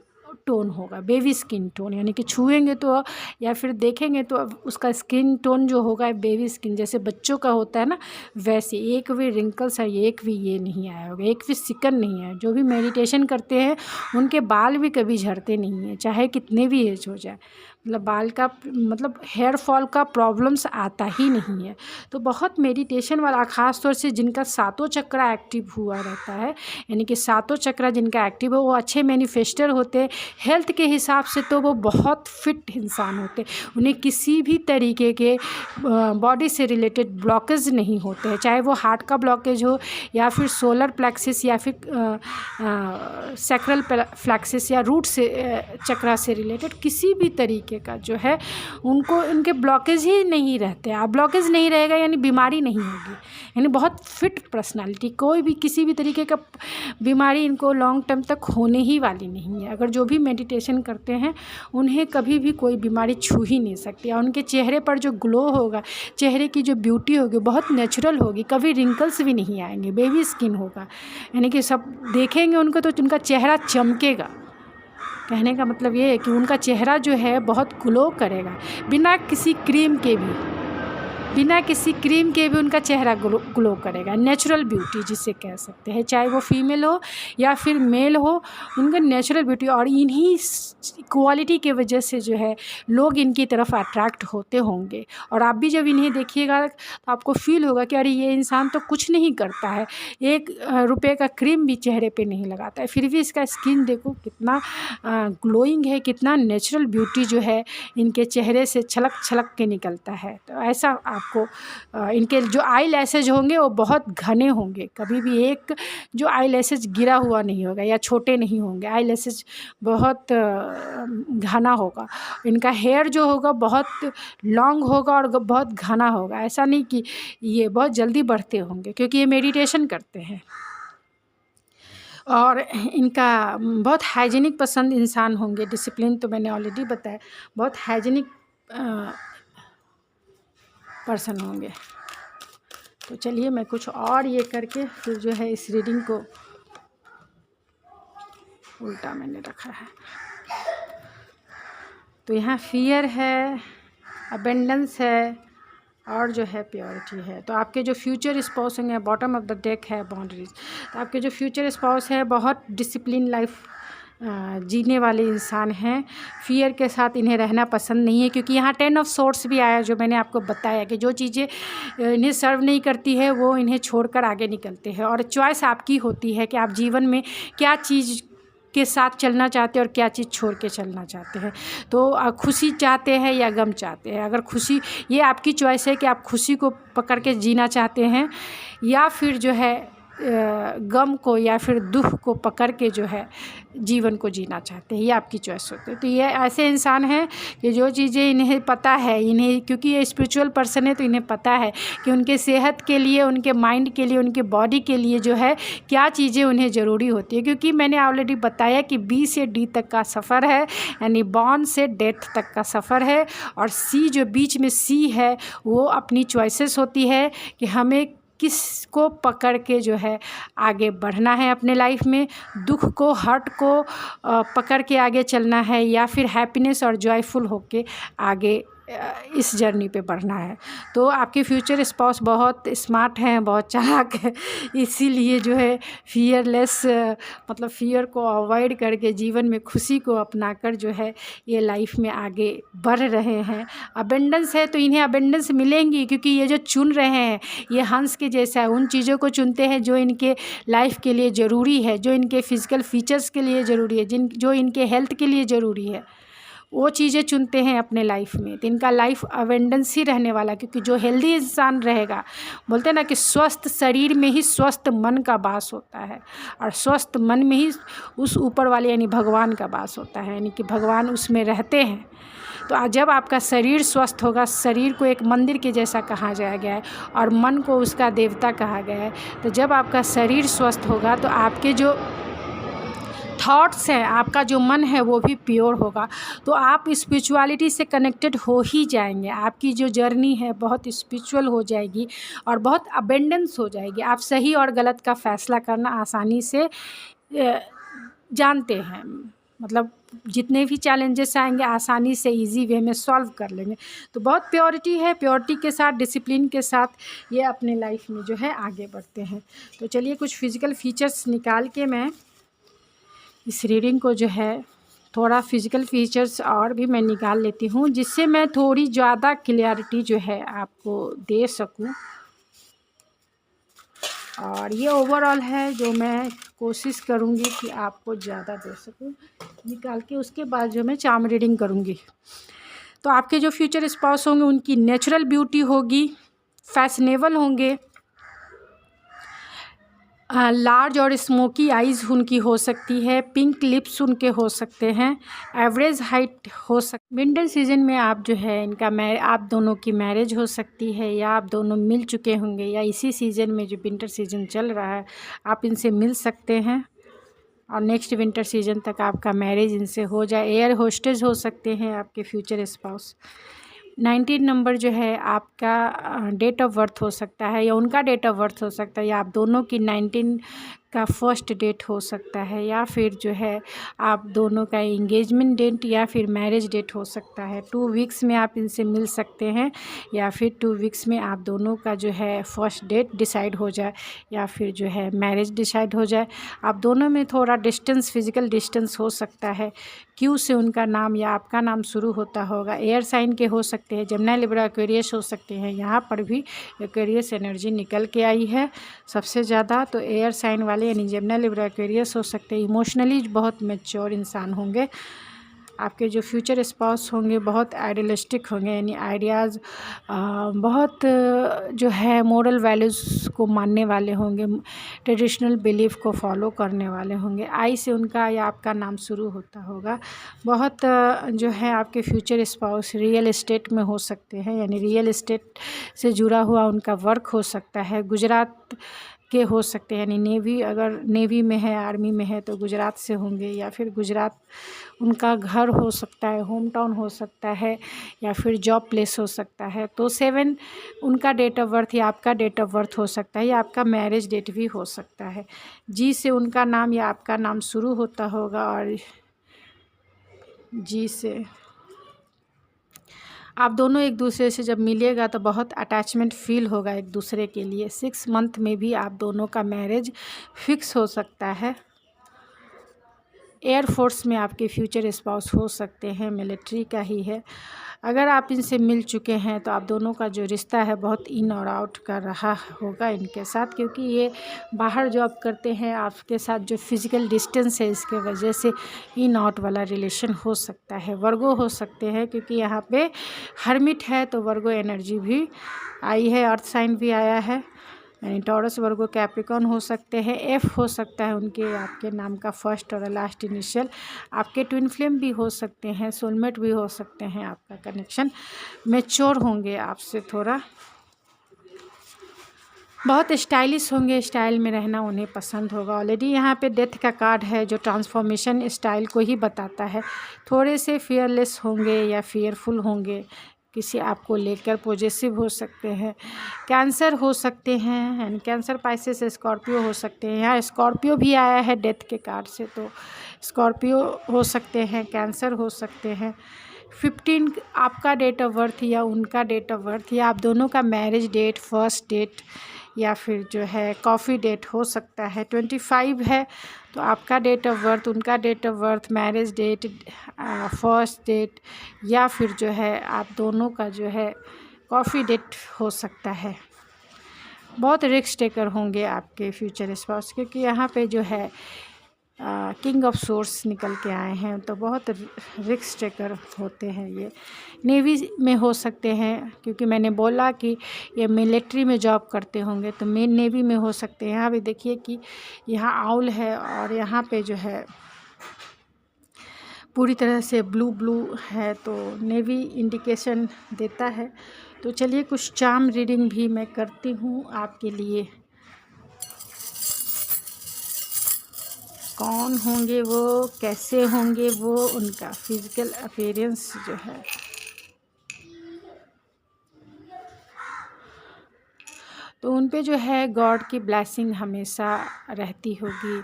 S1: टोन होगा, बेबी स्किन टोन, यानी कि छुएंगे तो या फिर देखेंगे तो उसका स्किन टोन जो होगा बेबी स्किन जैसे बच्चों का होता है ना, वैसे एक भी रिंकल्स है, एक भी ये नहीं आया होगा, एक भी सिकन नहीं है। जो भी मेडिटेशन करते हैं उनके बाल भी कभी झड़ते नहीं हैं, चाहे कितने भी एज हो जाए, मतलब बाल का मतलब हेयर फॉल का प्रॉब्लम्स आता ही नहीं है। तो बहुत मेडिटेशन वाला, ख़ास तौर से जिनका सातों चक्रा एक्टिव हुआ रहता है, यानी कि सातों चक्रा जिनका एक्टिव है वो अच्छे मैनिफेस्टर होते हैं। हेल्थ के हिसाब से तो वो बहुत फिट इंसान होते हैं, उन्हें किसी भी तरीके के बॉडी से रिलेटेड ब्लॉकेज नहीं होते हैं, चाहे वो हार्ट का ब्लॉकेज हो या फिर सोलर प्लेक्सिस या फिर सैक्रल प्लेक्सिस या रूट से चक्रा से रिलेटेड किसी भी तरीके का जो है उनको इनके ब्लॉकेज ही नहीं रहते। आप ब्लॉकेज नहीं रहेगा यानी बीमारी नहीं होगी, यानी बहुत फिट पर्सनालिटी, कोई भी किसी भी तरीके का बीमारी इनको लॉन्ग टर्म तक होने ही वाली नहीं है। अगर जो भी मेडिटेशन करते हैं उन्हें कभी भी कोई बीमारी छू ही नहीं सकती, और उनके चेहरे पर जो ग्लो होगा, चेहरे की जो ब्यूटी होगी बहुत नेचुरल होगी, कभी रिंकल्स भी नहीं आएंगे, बेबी स्किन होगा, यानी कि सब देखेंगे उनको तो उनका चेहरा चमकेगा। कहने का मतलब ये है कि उनका चेहरा जो है बहुत ग्लो करेगा, बिना किसी क्रीम के भी, बिना किसी क्रीम के भी उनका चेहरा ग्लो करेगा। नेचुरल ब्यूटी जिसे कह सकते हैं, चाहे वो फीमेल हो या फिर मेल हो, उनका नेचुरल ब्यूटी, और इन्हीं क्वालिटी के वजह से जो है लोग इनकी तरफ अट्रैक्ट होते होंगे। और आप भी जब इन्हें देखिएगा तो आपको फील होगा कि अरे ये इंसान तो कुछ नहीं करता है, 1 रुपये का क्रीम भी चेहरे पे नहीं लगाता है, फिर भी इसका स्किन देखो कितना ग्लोइंग है, कितना नेचुरल ब्यूटी जो है इनके चेहरे से छलक छलक के निकलता है। तो ऐसा आपको इनके जो आई लैसेज होंगे वो बहुत घने होंगे, कभी भी एक जो आई लैसेज गिरा हुआ नहीं होगा या छोटे नहीं होंगे, आई लैसेज बहुत घना होगा। इनका हेयर जो होगा बहुत लॉन्ग होगा और बहुत घना होगा, ऐसा नहीं कि ये बहुत जल्दी बढ़ते होंगे क्योंकि ये मेडिटेशन करते हैं। और इनका बहुत हाइजीनिक पसंद इंसान होंगे, डिसिप्लिन तो मैंने ऑलरेडी बताया, बहुत हाइजीनिक पर्सन होंगे। तो चलिए मैं कुछ और ये करके फिर जो है इस रीडिंग को उल्टा मैंने रखा है। तो यहाँ फियर है, अबेंडेंस है और जो है प्योरिटी है। तो आपके जो फ्यूचर स्पाउस होंगे, बॉटम ऑफ द डेक है बाउंड्रीज, तो आपके जो फ्यूचर स्पाउस है बहुत डिसिप्लिन लाइफ जीने वाले इंसान हैं। फियर के साथ इन्हें रहना पसंद नहीं है, क्योंकि यहाँ 10 ऑफ सोर्ड्स भी आया, जो मैंने आपको बताया कि जो चीज़ें इन्हें सर्व नहीं करती है वो इन्हें छोड़कर आगे निकलते हैं। और चॉइस आपकी होती है कि आप जीवन में क्या चीज़ के साथ चलना चाहते हैं और क्या चीज़ छोड़ के चलना चाहते हैं। तो खुशी चाहते हैं या गम चाहते हैं। अगर खुशी, ये आपकी चॉइस है कि आप खुशी को पकड़ के जीना चाहते हैं या फिर जो है गम को या फिर दुख को पकड़ के जो है जीवन को जीना चाहते हैं, ये आपकी चॉइस होती है। तो ये ऐसे इंसान हैं कि जो चीज़ें इन्हें पता है, इन्हें, क्योंकि ये स्पिरिचुअल पर्सन है तो इन्हें पता है कि उनके सेहत के लिए, उनके माइंड के लिए, उनके बॉडी के लिए जो है क्या चीज़ें उन्हें ज़रूरी होती है। क्योंकि मैंने ऑलरेडी बताया कि बी से डी तक का सफ़र है, यानी बॉर्न से डेथ तक का सफ़र है, और सी जो बीच में सी है वो अपनी चॉइसेस होती है कि हमें किस को पकड़ के जो है आगे बढ़ना है अपने लाइफ में, दुख को, हर्ट को पकड़ के आगे चलना है या फिर हैप्पीनेस और जॉयफुल होके आगे इस जर्नी पे बढ़ना है। तो आपके फ्यूचर स्पाउस बहुत स्मार्ट हैं, बहुत चालाक है, इसीलिए जो है फियरलेस मतलब फियर को अवॉइड करके जीवन में खुशी को अपनाकर जो है ये लाइफ में आगे बढ़ रहे हैं। अबेंडेंस है तो इन्हें अबेंडेंस मिलेंगी, क्योंकि ये जो चुन रहे हैं ये हंस के जैसा है, उन चीज़ों को चुनते हैं जो इनके लाइफ के लिए ज़रूरी है, जो इनके फिजिकल फीचर्स के लिए ज़रूरी है, जो इनके हेल्थ के लिए ज़रूरी है, वो चीज़ें चुनते हैं अपने लाइफ में। तो इनका लाइफ अबेंडेंस ही रहने वाला, क्योंकि जो हेल्दी इंसान रहेगा, बोलते हैं ना कि स्वस्थ शरीर में ही स्वस्थ मन का वास होता है, और स्वस्थ मन में ही उस ऊपर वाले यानी भगवान का वास होता है, यानी कि भगवान उसमें रहते हैं। तो जब आपका शरीर स्वस्थ होगा, शरीर को एक मंदिर के जैसा कहा जाया गया है और मन को उसका देवता कहा गया है, तो जब आपका शरीर स्वस्थ होगा तो आपके जो थॉट्स हैं, आपका जो मन है वो भी प्योर होगा, तो आप स्पिरिचुअलिटी से कनेक्टेड हो ही जाएंगे। आपकी जो जर्नी है बहुत स्पिरिचुअल हो जाएगी और बहुत अबेंडेंस हो जाएगी। आप सही और गलत का फैसला करना आसानी से जानते हैं, मतलब जितने भी चैलेंजेस आएंगे आसानी से इजी वे में सॉल्व कर लेंगे। तो बहुत प्योरिटी है, प्योरिटी के साथ डिसिप्लिन के साथ ये अपने लाइफ में जो है आगे बढ़ते हैं। तो चलिए कुछ फिजिकल फीचर्स निकाल के मैं इस रीडिंग को जो है थोड़ा फिजिकल फीचर्स और भी मैं निकाल लेती हूँ, जिससे मैं थोड़ी ज़्यादा क्लियरिटी जो है आपको दे सकूँ। और ये ओवरऑल है जो मैं कोशिश करूँगी कि आपको ज़्यादा दे सकूँ निकाल के, उसके बाद जो मैं चार्म रीडिंग करूँगी। तो आपके जो फ्यूचर स्पाउस होंगे उनकी नेचुरल ब्यूटी होगी, फैशनेबल होंगे, लार्ज और स्मोकी आइज़ उनकी हो सकती है, पिंक लिप्स उनके हो सकते हैं, एवरेज हाइट हो सकती। विंटर सीजन में आप जो है इनका आप दोनों की मैरिज हो सकती है, या आप दोनों मिल चुके होंगे, या इसी सीज़न में जो विंटर सीजन चल रहा है आप इनसे मिल सकते हैं और नेक्स्ट विंटर सीजन तक आपका मैरिज इनसे हो जाए। एयर होस्टेज हो सकते हैं आपके फ्यूचर स्पाउस। 19 नंबर जो है आपका डेट ऑफ बर्थ हो सकता है, या उनका डेट ऑफ बर्थ हो सकता है, या आप दोनों की 19 का फर्स्ट डेट हो सकता है, या फिर जो है आप दोनों का एंगेजमेंट डेट या फिर मैरिज डेट हो सकता है। 2 वीक्स में आप इनसे मिल सकते हैं, या फिर 2 वीक्स में आप दोनों का जो है फर्स्ट डेट डिसाइड हो जाए, या फिर जो है मैरिज डिसाइड हो जाए। आप दोनों में थोड़ा डिस्टेंस, फिजिकल डिस्टेंस हो सकता है। क्यू से उनका नाम या आपका नाम शुरू होता होगा। एयर साइन के हो सकते हैं, जेमिनी, लिब्रा, एक्वेरियस हो सकते हैं। यहाँ पर भी एक्वेरियस एनर्जी निकल के आई है सबसे ज़्यादा, तो एयर साइन वाले यानी जेमिनी, लिब्रा, एक्वेरियस हो सकते हैं। इमोशनली बहुत मैच्योर इंसान होंगे। आपके जो फ्यूचर स्पाउस होंगे बहुत आइडियलिस्टिक होंगे, यानी आइडियाज़ बहुत जो है मोरल वैल्यूज़ को मानने वाले होंगे, ट्रेडिशनल बिलीफ को फॉलो करने वाले होंगे। आई से उनका या आपका नाम शुरू होता होगा। बहुत जो है आपके फ्यूचर स्पाउस रियल एस्टेट में हो सकते हैं, यानी रियल एस्टेट से जुड़ा हुआ उनका वर्क हो सकता है। गुजरात के हो सकते हैं, यानी नेवी, अगर नेवी में है, आर्मी में है तो गुजरात से होंगे, या फिर गुजरात उनका घर हो सकता है, होम टाउन हो सकता है, या फिर जॉब प्लेस हो सकता है। तो 7 उनका डेट ऑफ बर्थ या आपका डेट ऑफ बर्थ हो सकता है, या आपका मैरिज डेट भी हो सकता है। जी से उनका नाम या आपका नाम शुरू होता होगा, और जी से आप दोनों एक दूसरे से जब मिलिएगा तो बहुत अटैचमेंट फील होगा एक दूसरे के लिए। 6 मंथ में भी आप दोनों का मैरिज फिक्स हो सकता है। एयरफोर्स में आपके फ्यूचर स्पाउस हो सकते हैं, मिलिट्री का ही है। अगर आप इनसे मिल चुके हैं तो आप दोनों का जो रिश्ता है बहुत इन और आउट कर रहा होगा इनके साथ, क्योंकि ये बाहर जॉब करते हैं। आपके साथ जो फिज़िकल डिस्टेंस है इसके वजह से इन आउट वाला रिलेशन हो सकता है। वर्गो हो सकते हैं, क्योंकि यहाँ पे हर्मिट है तो वर्गो एनर्जी भी आई है, अर्थ साइन भी आया है, यानी टॉरस, वर्गो, कैप्रिकॉर्न हो सकते हैं। एफ हो सकता है उनके आपके नाम का फर्स्ट और लास्ट इनिशियल। आपके ट्विन फ्लेम भी हो सकते हैं, सोलमेट भी हो सकते हैं। आपका कनेक्शन मैच्योर होंगे आपसे थोड़ा, बहुत स्टाइलिश होंगे, स्टाइल में रहना उन्हें पसंद होगा। ऑलरेडी यहाँ पे डेथ का कार्ड है जो ट्रांसफॉर्मेशन स्टाइल को ही बताता है। थोड़े से फियरलेस होंगे या फियरफुल होंगे, किसी आपको लेकर पॉजेसिव हो सकते हैं। कैंसर हो सकते हैं, यानी कैंसर, पाइसेस, स्कॉर्पियो हो सकते हैं। यहाँ स्कॉर्पियो भी आया है डेथ के कार्ड से, तो स्कॉर्पियो हो सकते हैं, कैंसर हो सकते हैं। 15 आपका डेट ऑफ बर्थ या उनका डेट ऑफ बर्थ या आप दोनों का मैरिज डेट, फर्स्ट डेट या फिर जो है कॉफ़ी डेट हो सकता है। 25 है तो आपका डेट ऑफ बर्थ, उनका date of birth, marriage date, first date या फिर जो है आप दोनों का जो है कॉफ़ी डेट हो सकता है। बहुत रिस्क टेकर होंगे आपके फ्यूचर स्पाउस, क्योंकि यहाँ पे जो है किंग ऑफ सोर्स निकल के आए हैं, तो बहुत रिस्क टेकर होते हैं ये। नेवी में हो सकते हैं, क्योंकि मैंने बोला कि ये मिलिट्री में जॉब करते होंगे, तो मेन नेवी में हो सकते हैं। यहाँ भी देखिए कि यहाँ आउल है और यहाँ पे जो है पूरी तरह से ब्लू है, तो नेवी इंडिकेशन देता है। तो चलिए कुछ चार्म रीडिंग भी मैं करती हूँ आपके लिए। कौन होंगे वो, कैसे होंगे वो, उनका फिजिकल अपीयरेंस जो है। तो उन पे जो है गॉड की ब्लेसिंग हमेशा रहती होगी,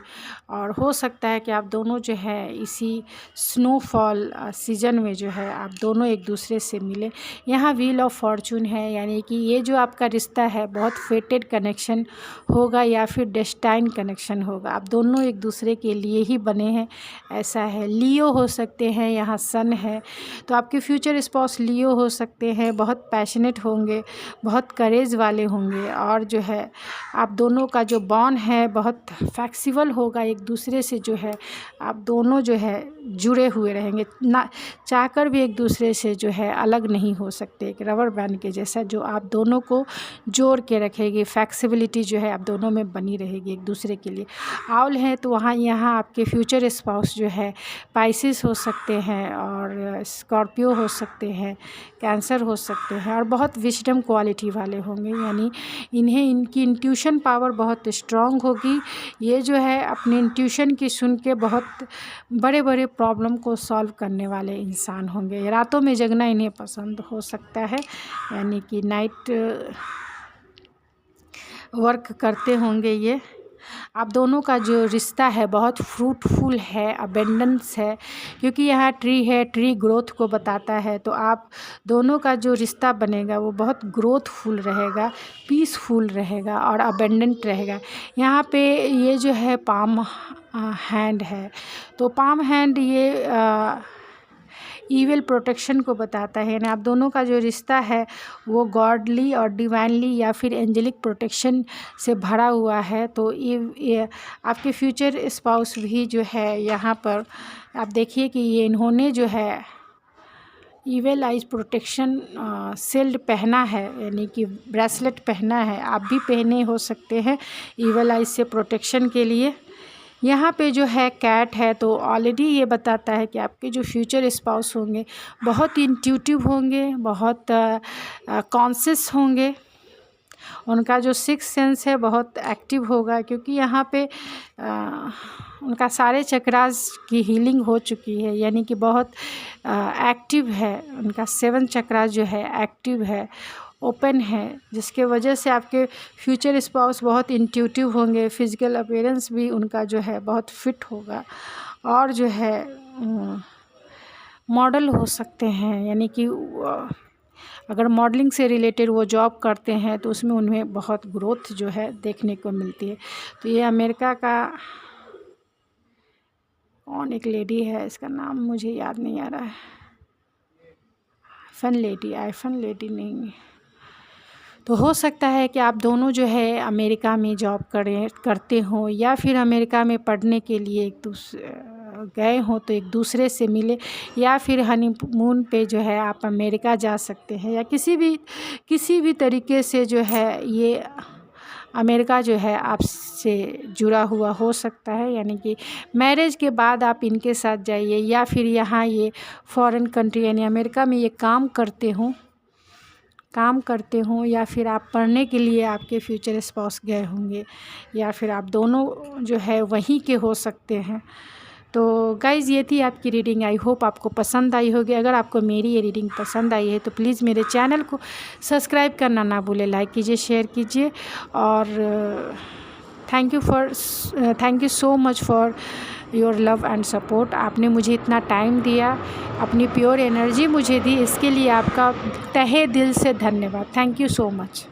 S1: और हो सकता है कि आप दोनों जो है इसी स्नोफॉल सीज़न में जो है आप दोनों एक दूसरे से मिलें। यहाँ व्हील ऑफ फॉर्चून है, यानी कि ये जो आपका रिश्ता है बहुत फेटेड कनेक्शन होगा या फिर डेस्टाइन कनेक्शन होगा। आप दोनों एक दूसरे के लिए ही बने हैं, ऐसा है। लियो हो सकते हैं, यहाँ सन है, तो आपके फ्यूचर स्पाउस लियो हो सकते हैं। बहुत पैशनेट होंगे, बहुत करेज वाले होंगे, और जो है आप दोनों का जो बॉन्ड है बहुत फ्लेक्सिबल होगा। एक दूसरे से जो है आप दोनों जो है जुड़े हुए रहेंगे, ना चाहकर भी एक दूसरे से जो है अलग नहीं हो सकते। एक रबर बैंड के जैसा जो आप दोनों को जोड़ के रखेगी, फ्लेक्सिबिलिटी जो है आप दोनों में बनी रहेगी एक दूसरे के लिए। आउल है तो वहाँ यहाँ आपके फ्यूचर स्पाउस जो है पाइसिस हो सकते हैं, और स्कॉर्पियो हो सकते हैं, कैंसर हो सकते हैं, और बहुत विजडम क्वालिटी वाले होंगे। यानी इन्हें इनकी इंट्यूशन पावर बहुत स्ट्रॉन्ग होगी। ये जो है अपने इंट्यूशन की सुन के बहुत बड़े बड़े प्रॉब्लम को सॉल्व करने वाले इंसान होंगे। रातों में जगना इन्हें पसंद हो सकता है, यानी कि नाइट वर्क करते होंगे ये। आप दोनों का जो रिश्ता है बहुत फ्रूटफुल है, अबेंडेंस है, क्योंकि यहाँ ट्री है, ट्री ग्रोथ को बताता है। तो आप दोनों का जो रिश्ता बनेगा वो बहुत ग्रोथफुल रहेगा, पीसफुल रहेगा और अबेंडेंट रहेगा। यहाँ पे ये जो है पाम हैंड है, तो पाम हैंड ये ईविल प्रोटेक्शन को बताता है। यानी आप दोनों का जो रिश्ता है वो गॉडली और डिवाइनली या फिर एंजेलिक प्रोटेक्शन से भरा हुआ है। तो ये आपके फ्यूचर स्पाउस भी जो है यहाँ पर आप देखिए कि ये इन्होंने जो है ईविल आइज प्रोटेक्शन शील्ड पहना है, यानी कि ब्रेसलेट पहना है। आप भी पहने हो सकते हैं ईविल आइज से प्रोटेक्शन के लिए। यहाँ पे जो है कैट है, तो ऑलरेडी ये बताता है कि आपके जो फ्यूचर स्पाउस होंगे बहुत इंट्यूटिव होंगे, बहुत कॉन्शियस होंगे। उनका जो सिक्स सेंस है बहुत एक्टिव होगा, क्योंकि यहाँ पे उनका सारे चक्रास की हीलिंग हो चुकी है, यानी कि बहुत एक्टिव है। उनका 7 चक्रास जो है एक्टिव है, ओपन है, जिसके वजह से आपके फ्यूचर स्पाउस बहुत इंट्यूटिव होंगे। फिज़िकल अपीयरेंस भी उनका जो है बहुत फिट होगा, और जो है मॉडल हो सकते हैं, यानी कि अगर मॉडलिंग से रिलेटेड वो जॉब करते हैं तो उसमें उन्हें बहुत ग्रोथ जो है देखने को मिलती है। तो ये अमेरिका का कौन एक लेडी है, इसका नाम मुझे याद नहीं आ रहा है, आईफन लेडी नहीं। तो हो सकता है कि आप दोनों जो है अमेरिका में जॉब करते हों, या फिर अमेरिका में पढ़ने के लिए एक दूसरे गए हों तो एक दूसरे से मिले, या फिर हनीमून पे जो है आप अमेरिका जा सकते हैं, या किसी भी तरीके से जो है ये अमेरिका जो है आपसे जुड़ा हुआ हो सकता है। यानी कि मैरिज के बाद आप इनके साथ जाइए, या फिर यहाँ ये फॉरेन कंट्री यानी अमेरिका में ये काम करते हों, या फिर आप पढ़ने के लिए आपके फ्यूचर स्पाउस गए होंगे, या फिर आप दोनों जो है वहीं के हो सकते हैं। तो गाइज़ ये थी आपकी रीडिंग। आई होप आपको पसंद आई होगी। अगर आपको मेरी ये रीडिंग पसंद आई है तो प्लीज़ मेरे चैनल को सब्सक्राइब करना ना भूलें, लाइक कीजिए, शेयर कीजिए, और thank you so much for your love and support. आपने मुझे इतना टाइम दिया, अपनी प्योर एनर्जी मुझे दी, इसके लिए आपका तहे दिल से धन्यवाद। Thank you so much.